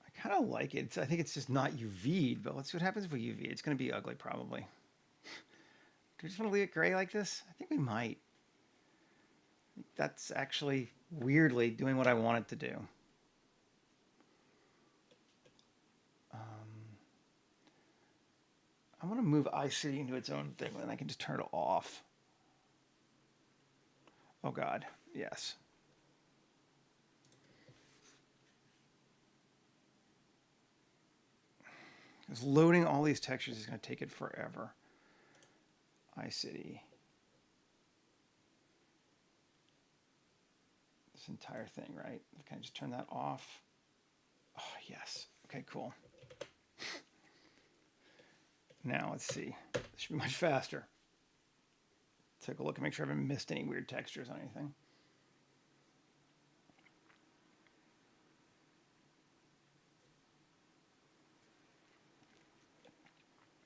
I kind of like it. I think it's just not UV'd, but let's see what happens if we UV. It's going to be ugly, probably. Do we just want to leave it gray like this? I think we might. That's actually weirdly doing what I want it to do. want to move iCity into its own thing, then I can just turn it off. Oh God, yes. Because loading all these textures is going to take it forever. iCity. This entire thing, right? Can I just turn that off? Oh, yes. Okay, cool. Now let's see. This should be much faster. Take a look and make sure I haven't missed any weird textures on anything.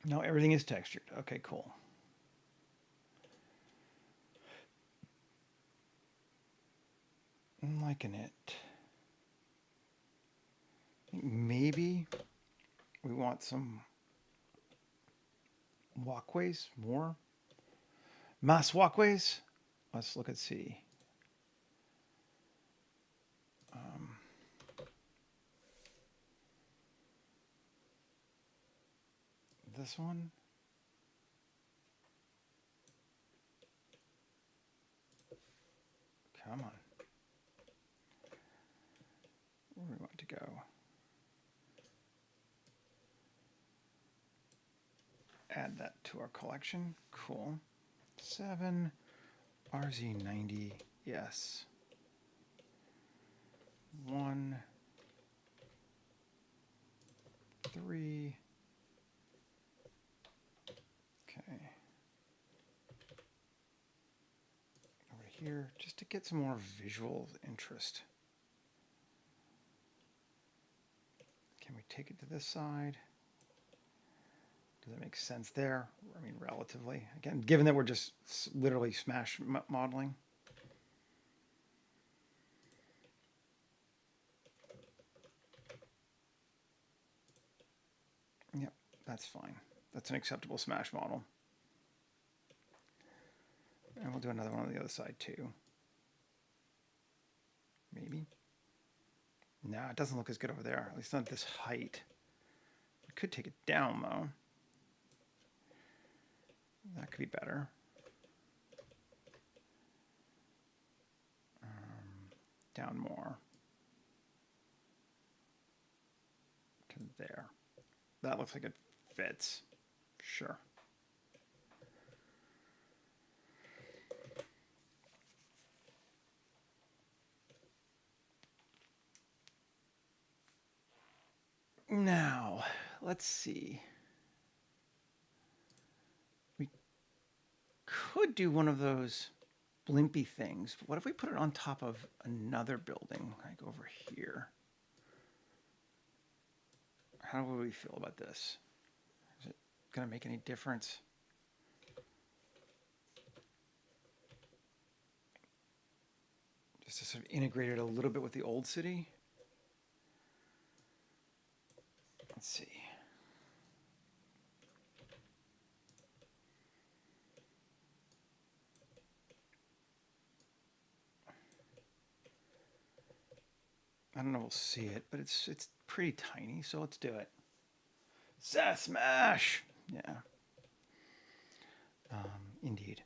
No, everything is textured. Okay, cool. I'm liking it. I think maybe we want some walkways, more mass walkways. Let's look at C. This one. Come on. Where do we want to go? Add that to our collection. Cool. 7 RZ90. Yes. 1 3. Okay. Over here, just to get some more visual interest. Can we take it to this side? Does that make sense there? I mean, relatively. Again, given that we're just literally smash modeling. Yep, that's fine. That's an acceptable smash model. And we'll do another one on the other side too. Maybe. No, it doesn't look as good over there. At least not at this height. We could take it down though. That could be better. Down more. To there. That looks like it fits. Sure. Now, let's see. We could do one of those blimpy things, but what if we put it on top of another building, like over here? How would we feel about this? Is it going to make any difference? Just to sort of integrate it a little bit with the old city. Let's see. I don't know if we'll see it, but it's pretty tiny, so let's do it. Smash! Yeah. Indeed.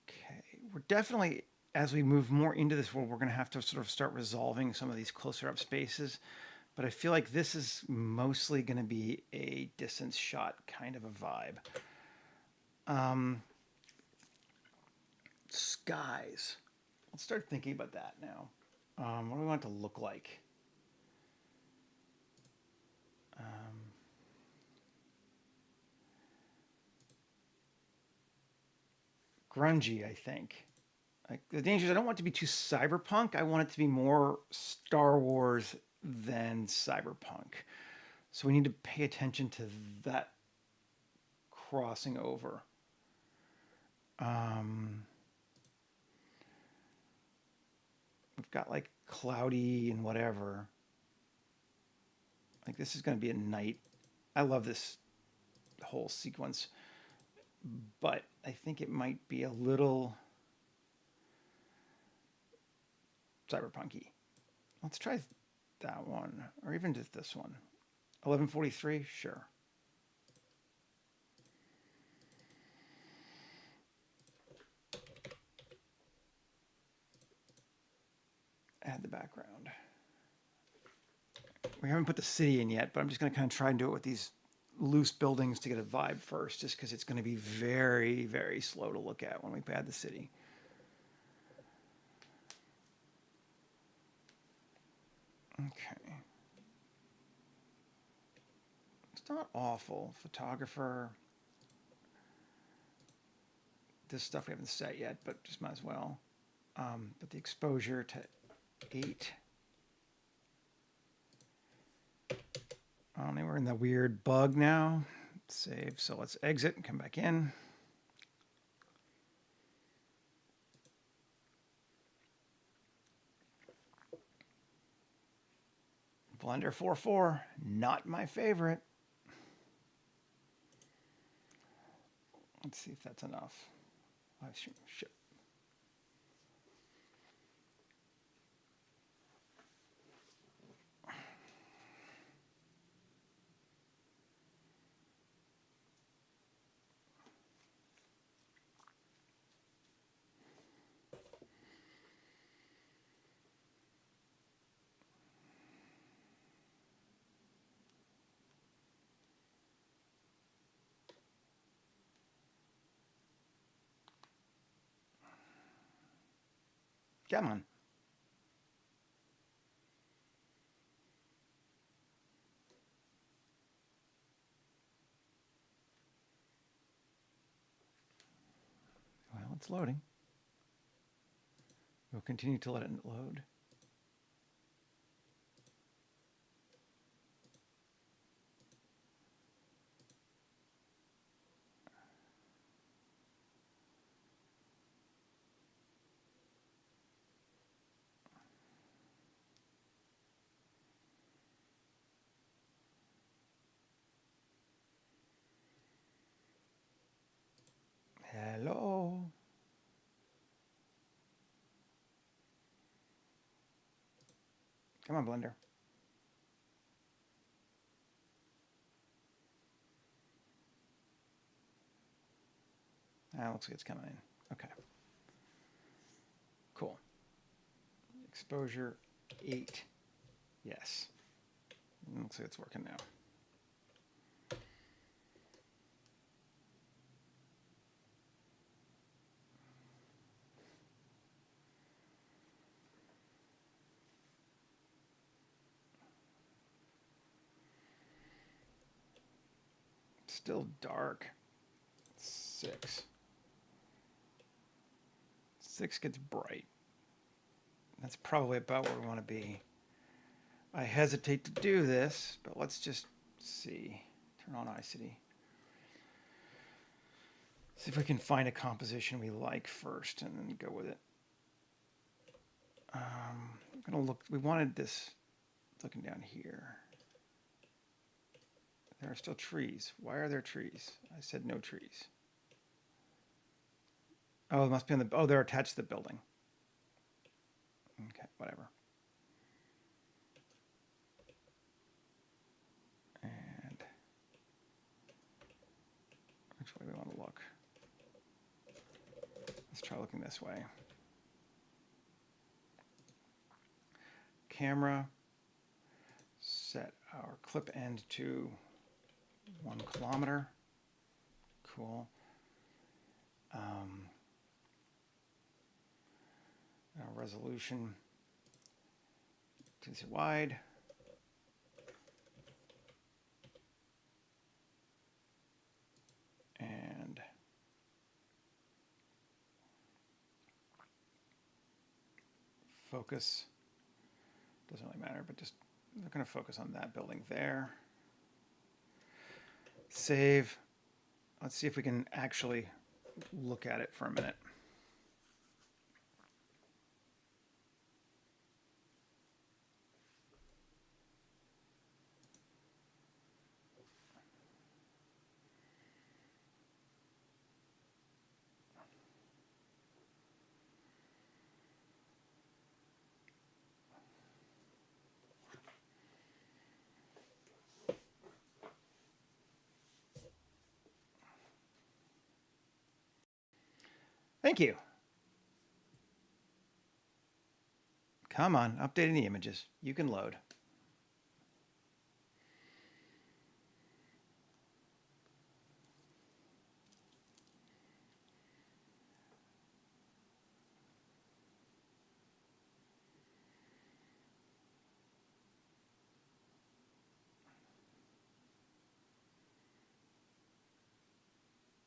Okay, we're definitely, as we move more into this world, we're going to have to sort of start resolving some of these closer up spaces. But I feel like this is mostly going to be a distance shot kind of a vibe. Skies. Let's start thinking about that now. What do we want it to look like? Grungy, I think. Like, the danger is I don't want it to be too cyberpunk. I want it to be more Star Wars than cyberpunk. So we need to pay attention to that crossing over. We've got like cloudy and whatever. Like this is going to be a night. I love this whole sequence, but I think it might be a little cyberpunky. Let's try that one, or even just this one. 1143, sure. Add the background. We haven't put the city in yet, but I'm just going to kind of try and do it with these loose buildings to get a vibe first, just because it's going to be very, very slow to look at when we add the city. Okay. It's not awful. Photographer. This stuff we haven't set yet, but just might as well. But the exposure to 8. We're in the weird bug now. Save. So let's exit and come back in. Blender 4.4, not my favorite. Let's see if that's enough. Ship. Come on. Well, it's loading. We'll continue to let it load. Hello. Come on, Blender. Looks like it's coming in. Okay. Cool. Exposure 8. Yes. Looks like it's working now. Still dark. 6. 6 gets bright. That's probably about where we want to be. I hesitate to do this, but let's just see. Turn on iCity. See if we can find a composition we like first and then go with it. I'm gonna look. We wanted this looking down here. There are still trees. Why are there trees? I said no trees. Oh, it must be on the. Oh, they're attached to the building. Okay, whatever. And which way do we want to look? Let's try looking this way. Camera. Set our clip end to 1 kilometer. Cool. Resolution 2C wide. And focus. Doesn't really matter, but just we're going to focus on that building there. Save. Let's see if we can actually look at it for a minute. Thank you. Come on, updating the images. You can load.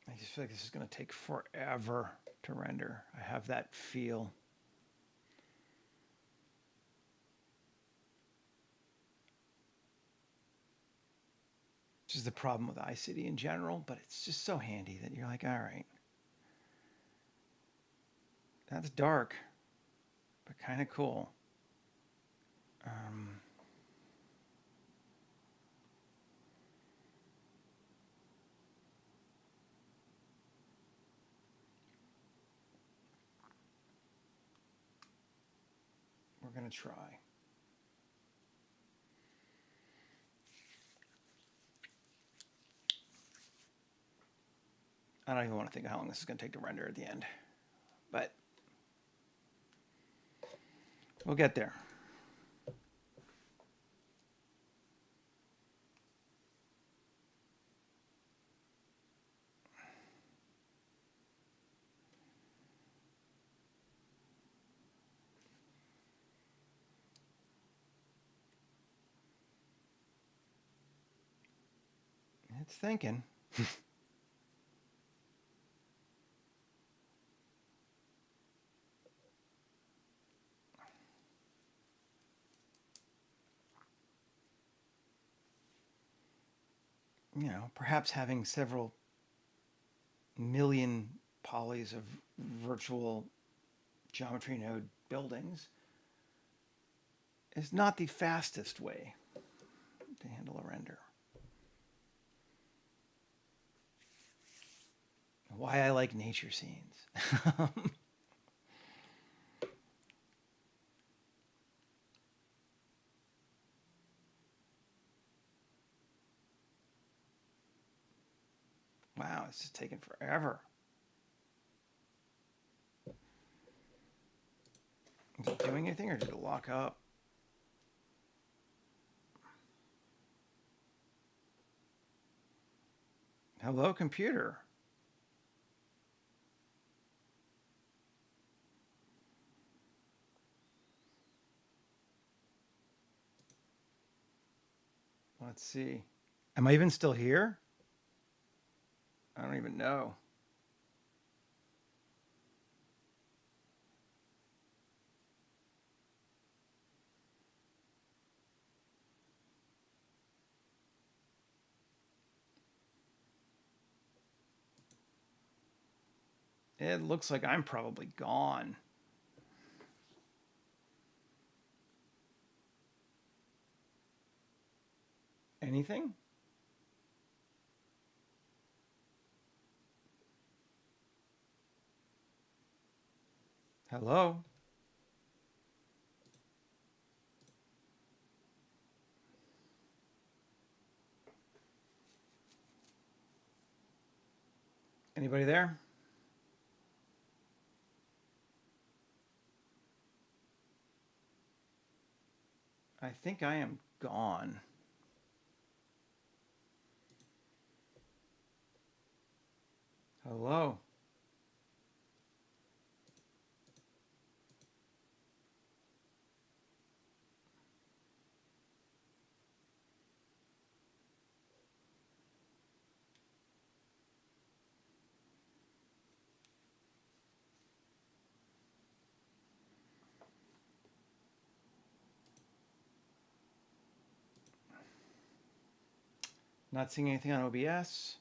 I just feel like this is going to take forever to render. I have that feel. Which is the problem with iCity in general, but it's just so handy that you're like, all right, that's dark, but kind of cool. We're going to try. I don't even want to think how long this is going to take to render at the end, but we'll get there. It's thinking. You know, perhaps having several million polys of virtual geometry node buildings is not the fastest way to handle a render. Why I like nature scenes. Wow, it's just taking forever. Is it doing anything or did it lock up? Hello, computer. Let's see. Am I even still here? I don't even know. It looks like I'm probably gone. Anything? Hello? Anybody there? I think I am gone. Hello? Not seeing anything on OBS.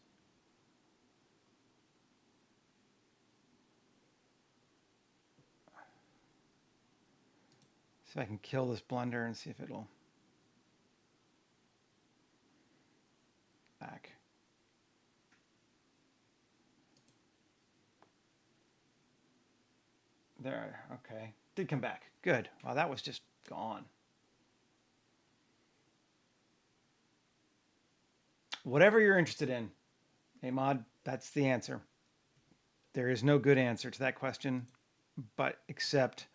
See if I can kill this blender and see if it'll back. There, okay. Did come back. Good. Wow, that was just gone. Whatever you're interested in. Hey, Mod, that's the answer. There is no good answer to that question, but accept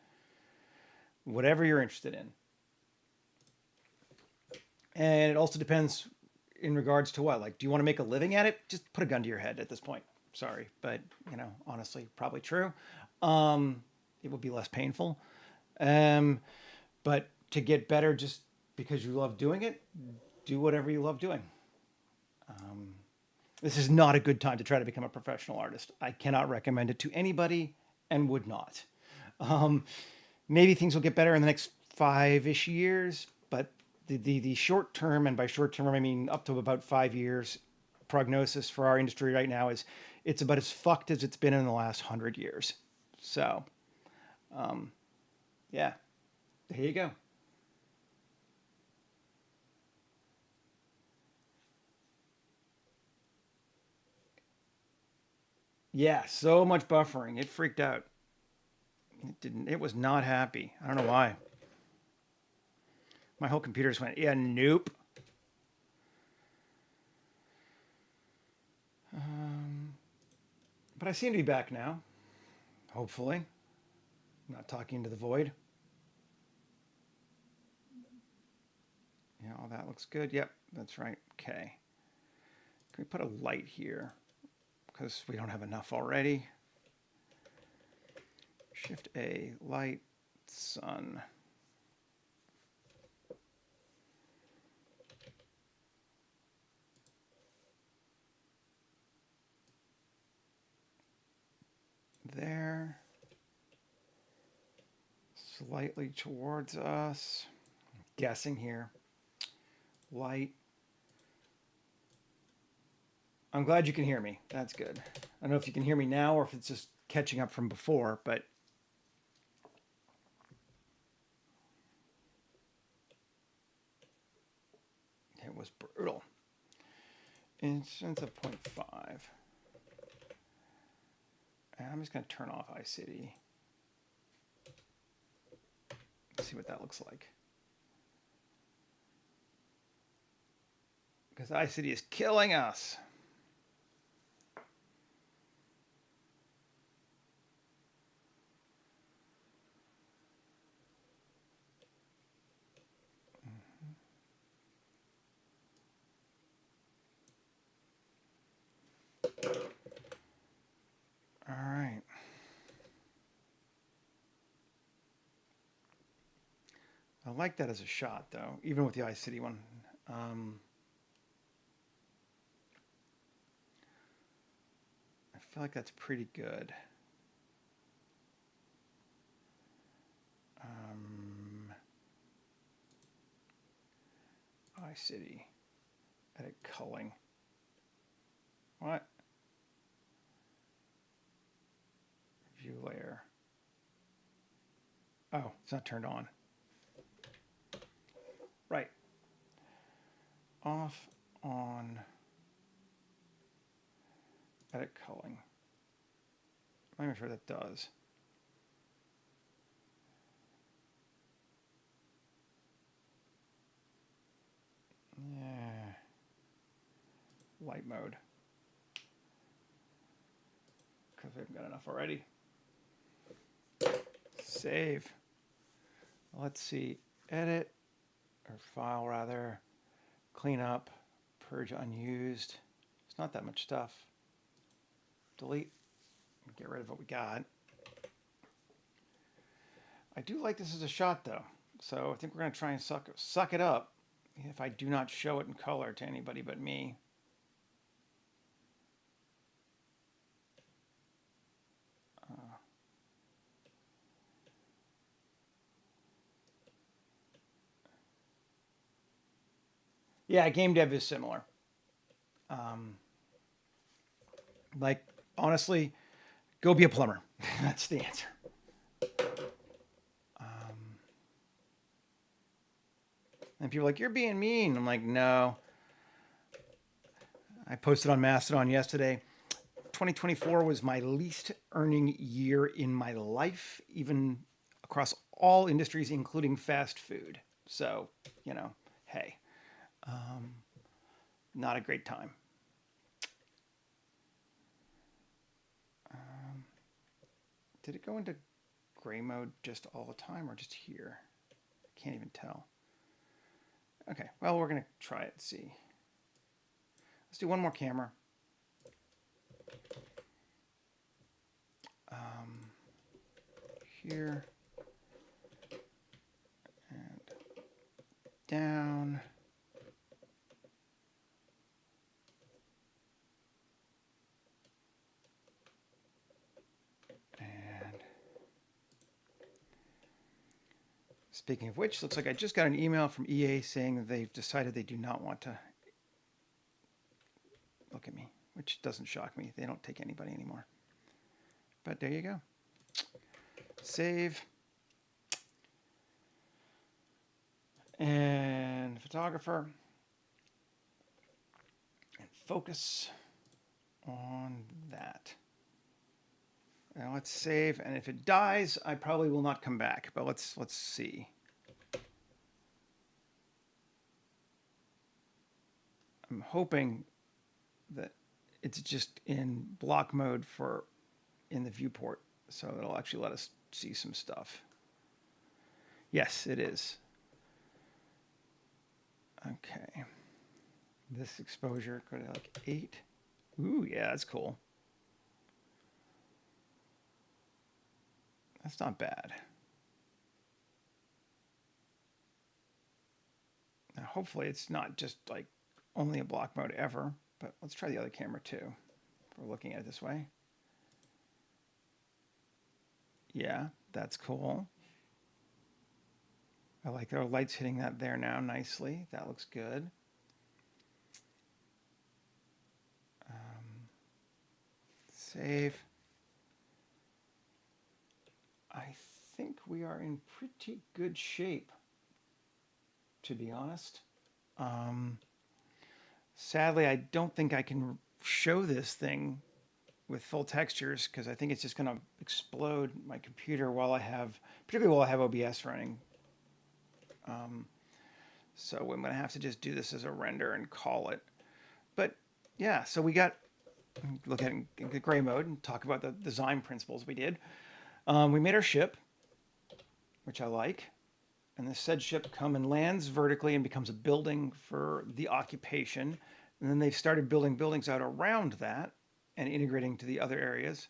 whatever you're interested in. And it also depends in regards to what. Like, do you want to make a living at it? Just put a gun to your head at this point. Sorry, but honestly, probably true. It will be less painful. Um, but to get better, just because you love doing it, do whatever you love doing. This is not a good time to try to become a professional artist. I cannot recommend it to anybody and would not. Um, Maybe things will get better in the next 5-ish years, but the short term, and by short term I mean up to about 5 years, prognosis for our industry right now is it's about as fucked as it's been in the last 100 years. So, yeah, there you go. Yeah, so much buffering. It freaked out. It didn't. It was not happy. I don't know why. My whole computer just went, yeah, nope. But I seem to be back now. Hopefully, I'm not talking to the void. Yeah, all that looks good. Yep, that's right. Okay. Can we put a light here? Because we don't have enough already. Shift A, light, sun. There. Slightly towards us. I'm guessing here. Light. I'm glad you can hear me. That's good. I don't know if you can hear me now or if it's just catching up from before, but it was brutal. Instance of 0.5. And I'm just going to turn off iCity. See what that looks like. Because iCity is killing us. All right. I like that as a shot, though, even with the iCity one. I feel like that's pretty good. iCity. Edit culling. What? View layer. Oh, it's not turned on. Right. Off, on, edit culling. I'm not sure that does. Yeah. Light mode. Because we haven't got enough already. Save. Let's see. Edit, or file rather. Clean up. Purge unused. It's not that much stuff. Delete. Get rid of what we got. I do like this as a shot though. So I think we're going to try and suck it up if I do not show it in color to anybody but me. Yeah, game dev is similar. Like, honestly, go be a plumber. That's the answer. And people are like, you're being mean. I'm like, no. I posted on Mastodon yesterday. 2024 was my least earning year in my life, even across all industries, including fast food. So, hey, not a great time. Did it go into gray mode just all the time or just here? I can't even tell. Okay, well, we're going to try it and see. Let's do one more camera. Here and down. And speaking of which, looks like I just got an email from EA saying that they've decided they do not want to look at me, which doesn't shock me. They don't take anybody anymore. But there you go. Save. And photographer. And focus on that. Now let's save, and if it dies, I probably will not come back, but let's see. I'm hoping that it's just in block mode for in the viewport, so it'll actually let us see some stuff. Yes, it is. Okay. This exposure, go to like 8. Ooh, yeah, that's cool. That's not bad. Now, hopefully it's not just like only a block mode ever, but let's try the other camera too, if we're looking at it this way. Yeah, that's cool. I like our lights hitting that there now nicely. That looks good. Save. I think we are in pretty good shape, to be honest. Sadly, I don't think I can show this thing with full textures because I think it's just going to explode my computer while I have, particularly while I have OBS running. So I'm going to have to just do this as a render and call it. But yeah, so we got, look at it in gray mode and talk about the design principles we did. We made our ship, which I like. And this said ship comes and lands vertically and becomes a building for the occupation. And then they've started building buildings out around that and integrating to the other areas.